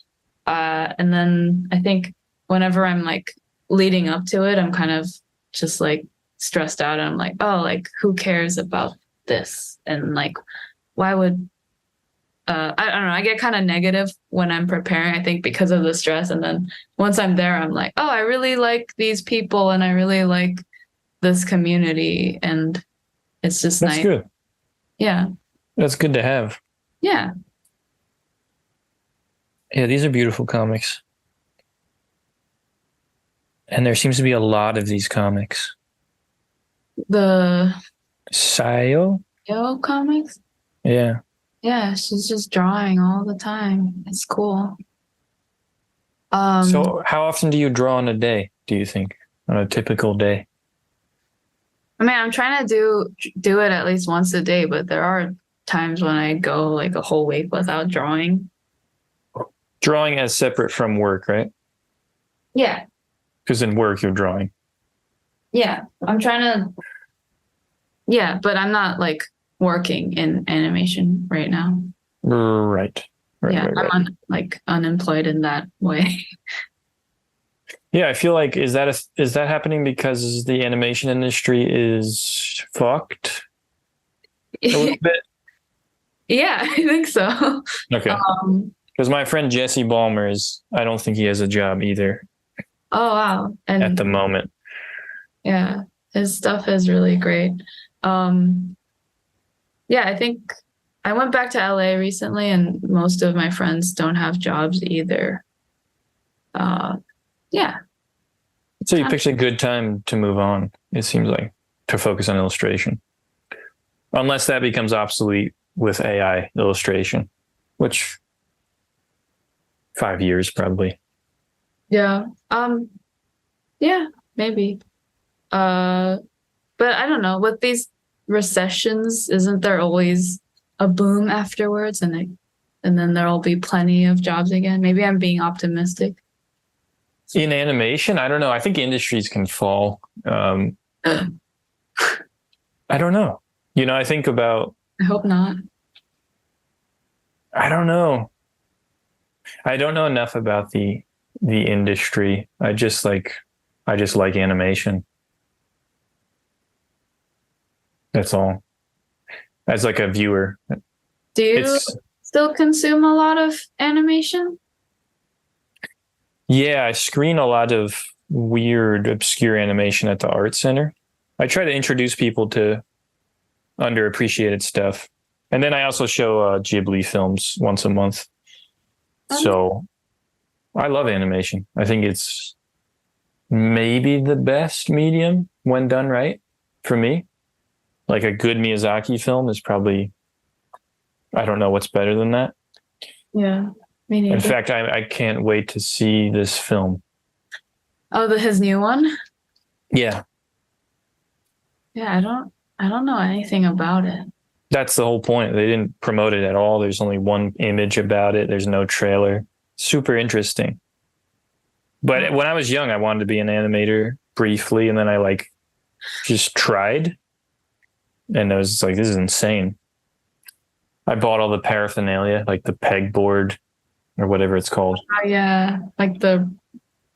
And then I think whenever I'm like leading up to it, I'm kind of just like stressed out. And I'm like, oh, like who cares about this? And like, why would I don't know. I get kind of negative when I'm preparing, I think, because of the stress. And then once I'm there, I'm like, oh, I really like these people and I really like this community. And it's just nice. That's good. Yeah. That's good to have. Yeah. Yeah, these are beautiful comics. And there seems to be a lot of these comics. The Sayo Yo comics? Yeah. Yeah, she's just drawing all the time. It's cool. So how often do you draw in a day, do you think? On a typical day? I mean, I'm trying to do it at least once a day, but there are times when I go like a whole week without drawing. Drawing as separate from work, right? Yeah. Because in work you're drawing. Yeah. I'm trying to, yeah, but I'm not like working in animation right now. Right. Yeah, Right. I'm like unemployed in that way. Yeah, I feel like is that happening because the animation industry is fucked a little bit? Yeah, I think so. Okay. Because my friend Jesse Ballmer I don't think he has a job either Oh wow. at the And moment. yeah, his stuff is really great. Yeah, I think I went back to LA recently and most of my friends don't have jobs either. Yeah. So you picked a good time to move on, it seems like, to focus on illustration. Unless that becomes obsolete with AI illustration, which 5 years probably. Yeah. Yeah, maybe. But I don't know. With these recessions, isn't there always a boom afterwards and then there'll be plenty of jobs again? Maybe I'm being optimistic. In animation, I don't know. I think industries can fall. I don't know. I think about. I hope not. I don't know. I don't know enough about the industry. I just like animation. That's all. As like a viewer. Do you still consume a lot of animation? Yeah, I screen a lot of weird, obscure animation at the art center. I try to introduce people to underappreciated stuff. And then I also show Ghibli films once a month. So I love animation. I think it's maybe the best medium when done right for me. Like a good Miyazaki film is probably, I don't know what's better than that. Yeah. Me neither. In fact, I can't wait to see this film. Oh, his new one? Yeah. Yeah, I don't know anything about it. That's the whole point. They didn't promote it at all. There's only one image about it. There's no trailer. Super interesting. But when I was young, I wanted to be an animator briefly, and then I just tried. And I was like, this is insane. I bought all the paraphernalia, like the pegboard or whatever it's called. Oh yeah, like the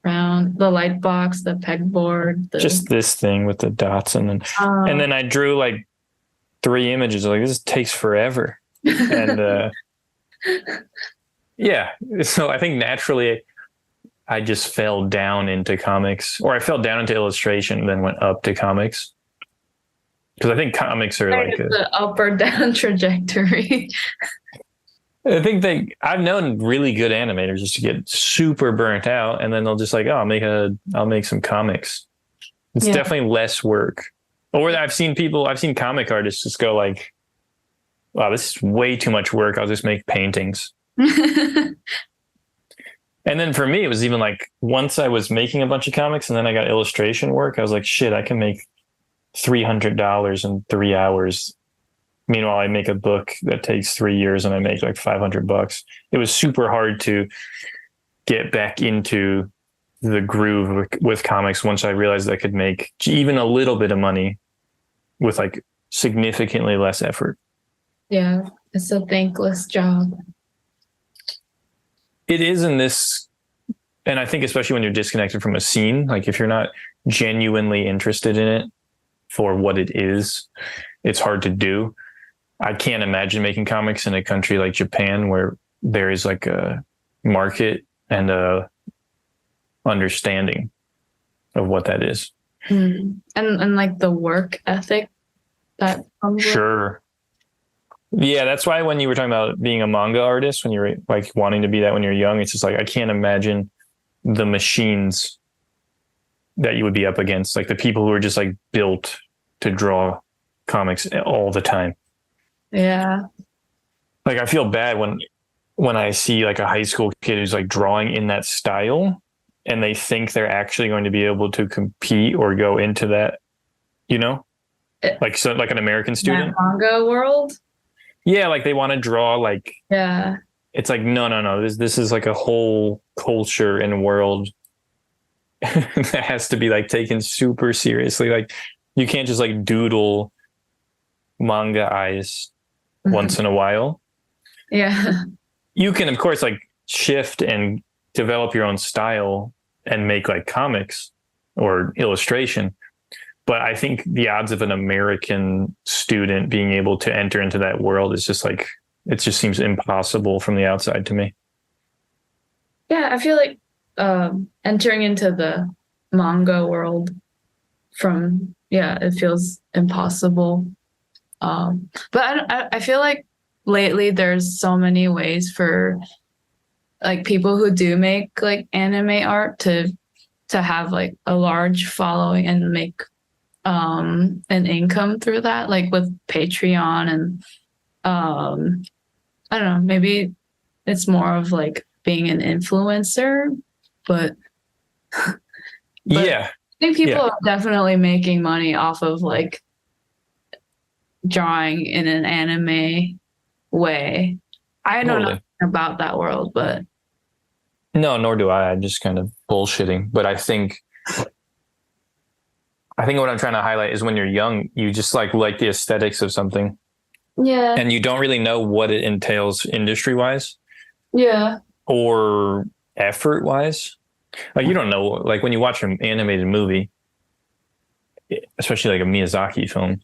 light box, the pegboard. Just this thing with the dots, and then I drew like 3 images. Like this takes forever, and yeah. So I think naturally, I just fell down into comics, or I fell down into illustration, and then went up to comics. Because I think comics are like the up or down trajectory. I think I've known really good animators just to get super burnt out, and then they'll just like, oh, I'll make some comics. It's definitely less work. Or I've seen comic artists just go like, wow, this is way too much work. I'll just make paintings. And then for me, it was even like once I was making a bunch of comics and then I got illustration work, I was like, shit, I can make $300 in 3 hours. Meanwhile, I make a book that takes 3 years and I make like $500. It was super hard to get back into the groove with comics once I realized I could make even a little bit of money with like significantly less effort. Yeah, it's a thankless job. It is in this, and I think especially when you're disconnected from a scene, like if you're not genuinely interested in it for what it is, it's hard to do. I can't imagine making comics in a country like Japan where there is like a market and a understanding of what that is. And like the work ethic that comes Sure. Yeah, that's why when you were talking about being a manga artist, when you're like wanting to be that when you're young, it's just like I can't imagine the machines that you would be up against, like the people who are just like built to draw comics all the time. Yeah. Like I feel bad when I see like a high school kid who's like drawing in that style and they think they're actually going to be able to compete or go into that, you know, like so like an American That student. manga world. Yeah, like they want to draw like Yeah. it's like no. This is like a whole culture and world that has to be like taken super seriously. Like you can't just like doodle manga eyes once in a while. Yeah. You can of course like shift and develop your own style and make like comics or illustration. But I think the odds of an American student being able to enter into that world is just like it just seems impossible from the outside to me. Yeah, I feel like entering into the manga world from it feels impossible. But I feel like lately there's so many ways for like people who do make like anime art to have like a large following and make an income through that, like with Patreon and I don't know, maybe it's more of like being an influencer, but Yeah. I think people are definitely making money off of like drawing in an anime way. I don't know Totally. about that world, but No, nor do I. I'm just kind of bullshitting. But I think what I'm trying to highlight is when you're young, you just like the aesthetics of something yeah, and you don't really know what it entails industry wise yeah, or effort wise. Like you don't know, like when you watch an animated movie, especially like a Miyazaki film,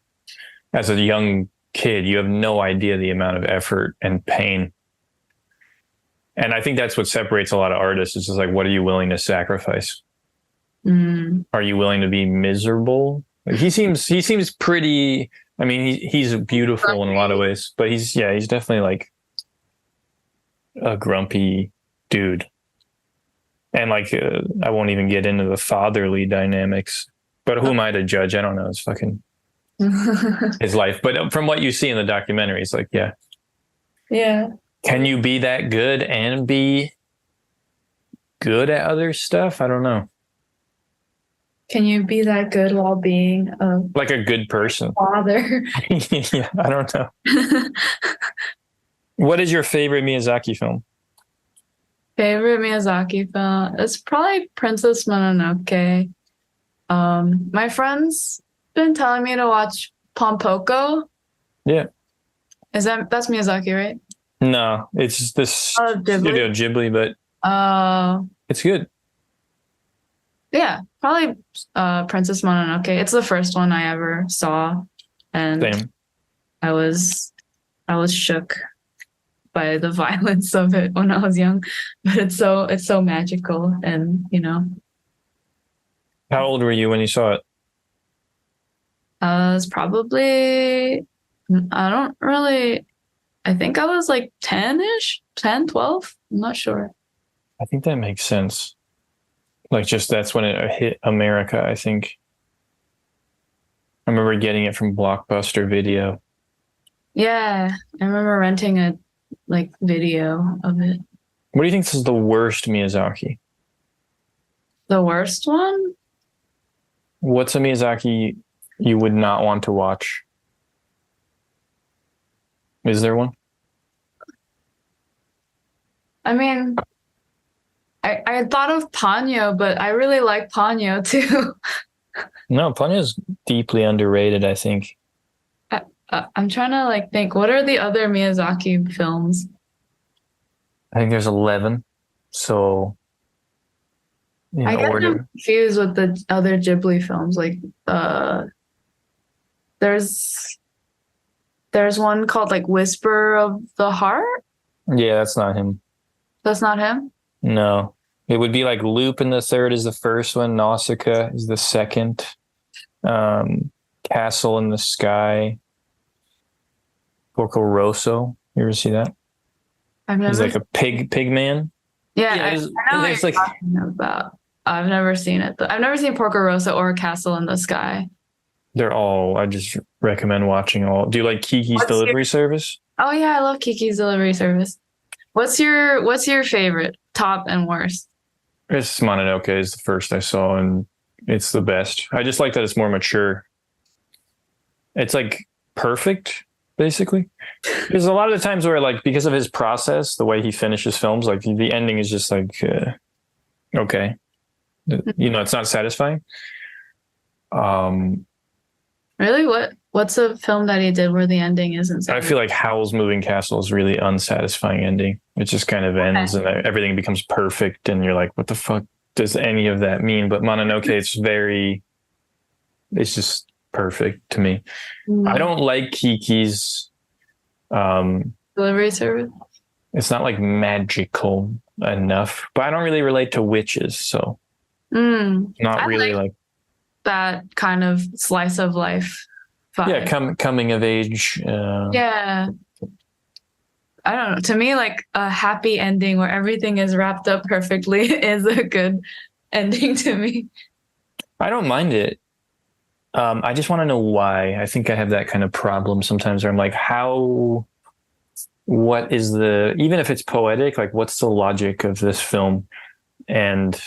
as a young kid, you have no idea the amount of effort and pain. And I think that's what separates a lot of artists. It's just like, what are you willing to sacrifice? Are you willing to be miserable? Like he seems pretty. I mean, he's beautiful in a lot of ways, but he's definitely like a grumpy dude. And like, I won't even get into the fatherly dynamics. But who am I to judge? I don't know. It's fucking his life. But from what you see in the documentary, it's like, yeah, yeah. can you be that good and be good at other stuff? I don't know. Can you be that good while being a Like a good person. father? Yeah, I don't know. What is your favorite Miyazaki film? Favorite Miyazaki film? It's probably Princess Mononoke. My friend's been telling me to watch Pompoko. Yeah. That's Miyazaki, right? No, it's this Studio Ghibli, but it's good. Yeah, probably Princess Mononoke. It's the first one I ever saw, and Same. I was shook by the violence of it when I was young. But it's so magical, and How old were you when you saw it? I was probably I think I was like 10-ish, 10, 12. I'm not sure. I think that makes sense. Like just that's when it hit America, I think. I remember getting it from Blockbuster Video. Yeah, I remember renting a like video of it. What do you think is the worst Miyazaki? The worst one? What's a Miyazaki you would not want to watch? Is there one? I mean, I thought of Ponyo, but I really like Ponyo too. No, Ponyo's deeply underrated, I think. I'm trying to like think, what are the other Miyazaki films? I think there's 11. So in I get order. them confused with the other Ghibli films. Like there's one called like Whisper of the Heart. Yeah, that's not him. That's not him? No. It would be like Lupin the Third is the first one, Nausicaa is the second. Castle in the Sky. Porco Rosso. You ever see that? He's like a pig man. Yeah, I know what you're talking about. I've never seen it. I've never seen Porco Rosso or Castle in the Sky. I just recommend watching all. Do you like Kiki's Delivery Service? Oh yeah, I love Kiki's Delivery Service. What's your favorite? Top and worst? It's Mononoke is the first I saw, and it's the best. I just like that it's more mature. It's like perfect, basically. There's a lot of the times where, like, because of his process, the way he finishes films, like the ending is just like, okay, it's not satisfying. Um, Really? What's a film that he did where the ending isn't I feel like Howl's Moving Castle is really unsatisfying ending. It just kind of ends and everything becomes perfect, and you're like, what the fuck does any of that mean? But Mononoke, it's just perfect to me. I don't like Kiki's Delivery Service? It's not like magical enough, but I don't really relate to witches, so not I really like that kind of slice of life vibe. Yeah, coming of age. Yeah. I don't know. To me, like a happy ending where everything is wrapped up perfectly is a good ending to me. I don't mind it. I just want to know why. I think I have that kind of problem sometimes where I'm like, what is even if it's poetic, like what's the logic of this film? And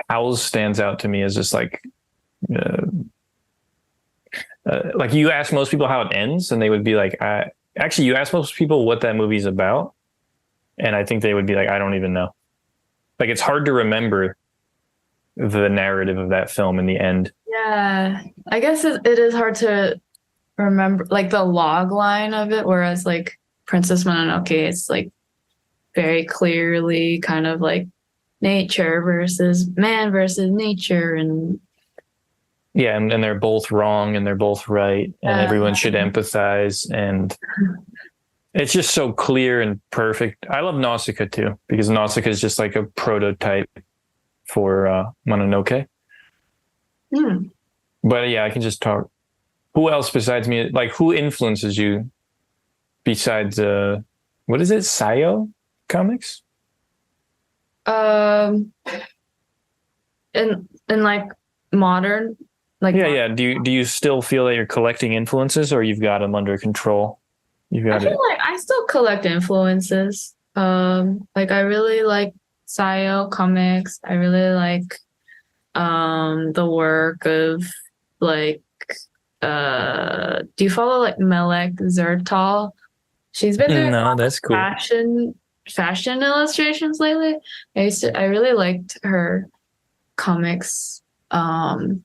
Owls stands out to me as just like you ask most people how it ends and they would be like, actually, you ask most people what that movie's about, and I think they would be like, I don't even know. Like, it's hard to remember the narrative of that film in the end. Yeah, I guess it is hard to remember like the log line of it, whereas like Princess Mononoke, it's like very clearly kind of like nature versus man versus nature, and yeah, and they're both wrong and they're both right, and everyone should empathize, and it's just so clear and perfect. I love Nausicaa too, because Nausicaa is just like a prototype for Mononoke. But yeah, I can just talk. Who else besides me? Like, who influences you besides what is it? Sayo comics? in like modern, like yeah. Do you still feel that you're collecting influences, or you've got them under control? I feel like I still collect influences. Like I really like Sayo comics. I really like the work of like do you follow like Melek Zertal? She's been doing No, that's cool. fashion illustrations lately. I really liked her comics. And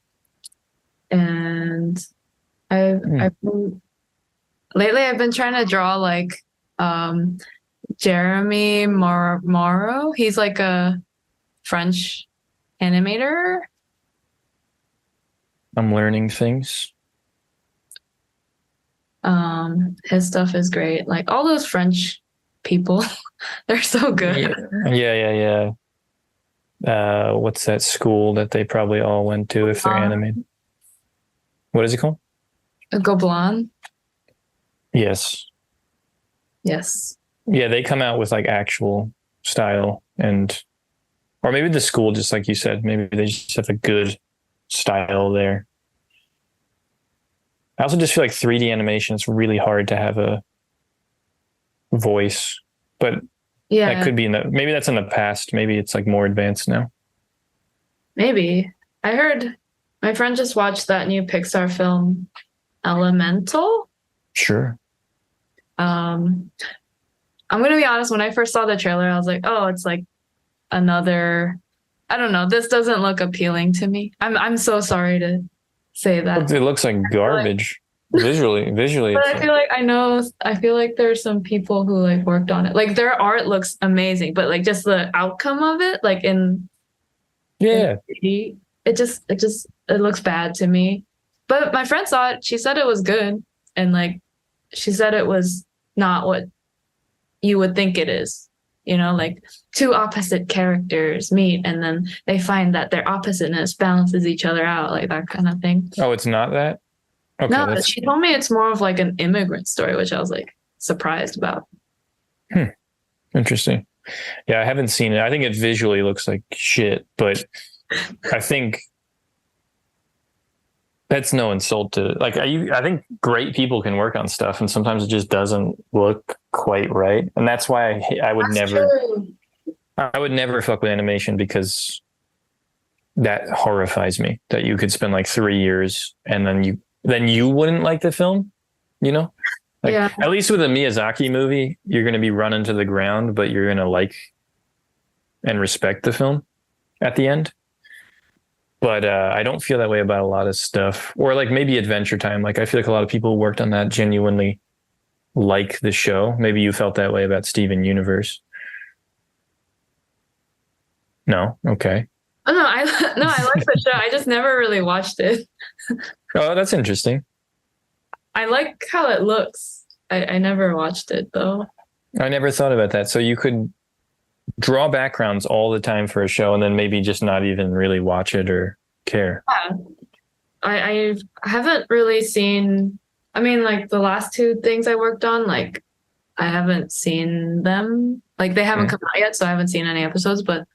I've lately I've been trying to draw like Jeremy Morrow. He's like a French animator. I'm learning things. His stuff is great. Like all those French people, they're so good. Yeah. What's that school that they probably all went to if they're animated? What is it called? Gobelin. Yes. Yeah, they come out with like actual style, or maybe the school, just like you said, maybe they just have a good style there. I also just feel like 3D animation is really hard to have a voice, but that could be maybe that's in the past. Maybe it's like more advanced now. Maybe. I heard my friend just watched that new Pixar film, Elemental. Sure. I'm going to be honest. When I first saw the trailer, I was like, oh, it's like another, I don't know. This doesn't look appealing to me. I'm so sorry to say that. It looks like garbage visually. But I feel like there's some people who like worked on it. Like their art looks amazing, but like just the outcome of it, like it looks bad to me. But my friend saw it. She said it was good. And like, she said it was not what you would think it is. You know, like two opposite characters meet and then they find that their oppositeness balances each other out, like that kind of thing. Oh, it's not that? Okay, no, she told me it's more of like an immigrant story, which I was like surprised about. Interesting. Yeah, I haven't seen it. I think it visually looks like shit, but I think That's no insult to like. I think great people can work on stuff, and sometimes it just doesn't look quite right, and that's why I would That's never. true. I would never fuck with animation because that horrifies me. That you could spend like 3 years and then you wouldn't like the film, you know? Like Yeah. at least with a Miyazaki movie, you're going to be run into the ground, but you're going to like and respect the film at the end. But I don't feel that way about a lot of stuff, or like maybe Adventure Time. Like I feel like a lot of people who worked on that genuinely like the show. Maybe you felt that way about Steven Universe. No, okay. Oh no, I like the show. I just never really watched it. Oh, that's interesting. I like how it looks. I never watched it though. I never thought about that. So you could draw backgrounds all the time for a show and then maybe just not even really watch it or care. Yeah. I haven't really seen, I mean, like the last two things I worked on, like I haven't seen them. Like they haven't come out yet, so I haven't seen any episodes, but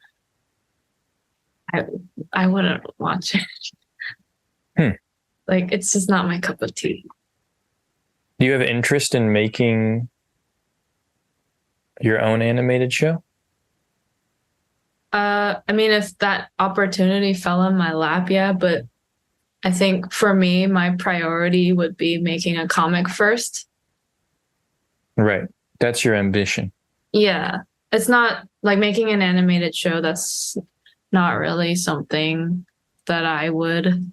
I wouldn't watch it. Like it's just not my cup of tea. Do you have interest in making your own animated show? I mean, if that opportunity fell in my lap, yeah, but I think for me, my priority would be making a comic first. Right. That's your ambition. Yeah. It's not like making an animated show. That's not really something that I would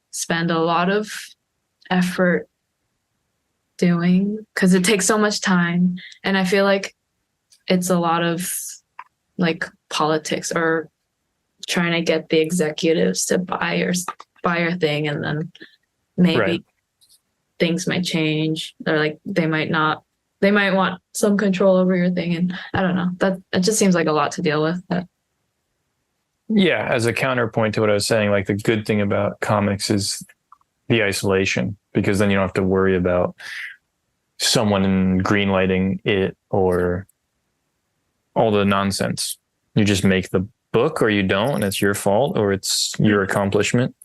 spend a lot of effort doing because it takes so much time. And I feel like it's a lot of like politics or trying to get the executives to buy your thing, and then maybe things might change. Or like they might want some control over your thing, and I don't know. That it just seems like a lot to deal with. Yeah, as a counterpoint to what I was saying, like the good thing about comics is the isolation, because then you don't have to worry about someone greenlighting it or all the nonsense. You just make the book or you don't, and it's your fault or it's your accomplishment.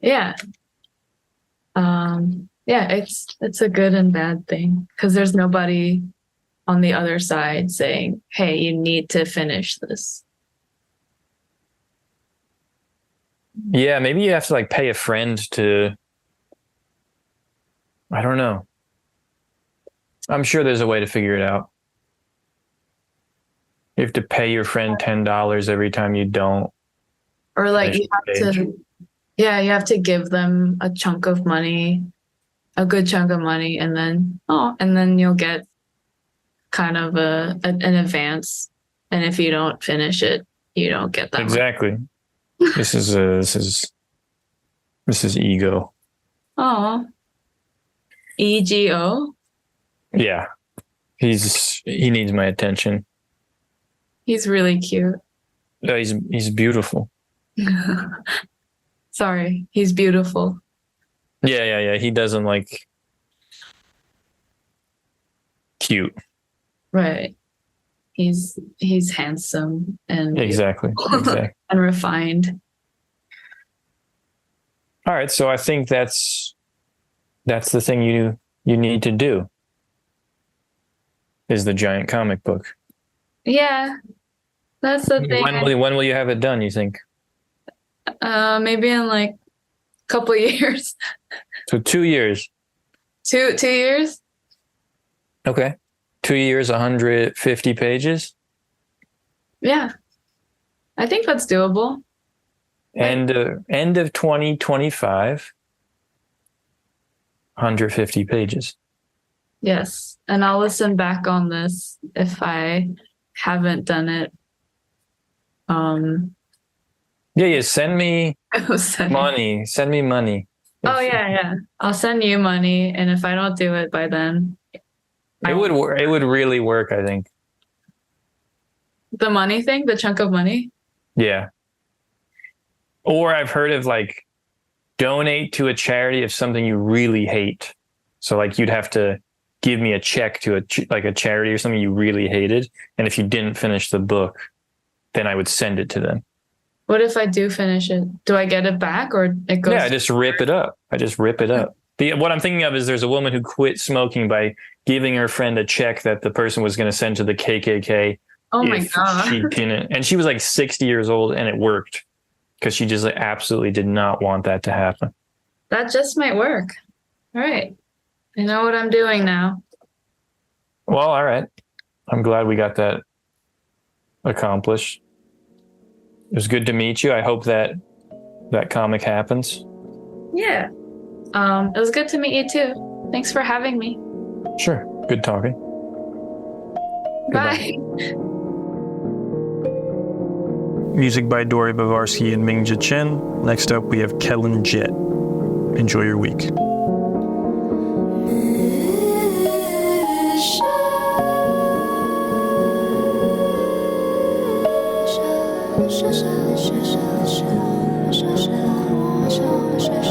Yeah. Yeah, it's a good and bad thing because there's nobody on the other side saying, "Hey, you need to finish this." Yeah, maybe you have to like pay a friend to, I don't know. I'm sure there's a way to figure it out. You have to pay your friend $10 every time you don't. Or like you have to give them a chunk of money, a good chunk of money, and then you'll get kind of an advance. And if you don't finish it, you don't get that exactly. Money. This is ego. Oh, ego. Yeah, he needs my attention. He's really cute. No, he's beautiful. Sorry, he's beautiful. Yeah. He doesn't like cute. Right. He's handsome and exactly. and refined. All right, so I think that's the thing you need to do is the giant comic book. Yeah, that's the thing. When will you have it done, you think? Maybe in like a couple of years. So 2 years. 2 years? Okay. 2 years, 150 pages? Yeah. I think that's doable. End of 2025, 150 pages. Yes. And I'll listen back on this if I haven't done it. Yeah. Send me money. Send me money. Oh yeah. I'll send you money, and if I don't do it by then, it would really work, I think. The money thing, the chunk of money? Yeah. Or I've heard of like donate to a charity of something you really hate. So like you'd have to give me a check to a charity or something you really hated, and if you didn't finish the book, then I would send it to them. What if I do finish it? Do I get it back or it goes? Yeah, I just rip it up. What I'm thinking of is there's a woman who quit smoking by giving her friend a check that the person was going to send to the KKK. Oh my God. She didn't, and she was like 60 years old, and it worked because she just like absolutely did not want that to happen. That just might work. All right. I know what I'm doing now. Well, all right. I'm glad we got that accomplished. It was good to meet you. I hope that comic happens. Yeah. It was good to meet you too. Thanks for having me. Sure. Good talking. Bye. Music by Dory Bavarsky and Mingja Chen. Next up, we have Kellen Jett. Enjoy your week. Sha sha sha sha sha sha sha sha sha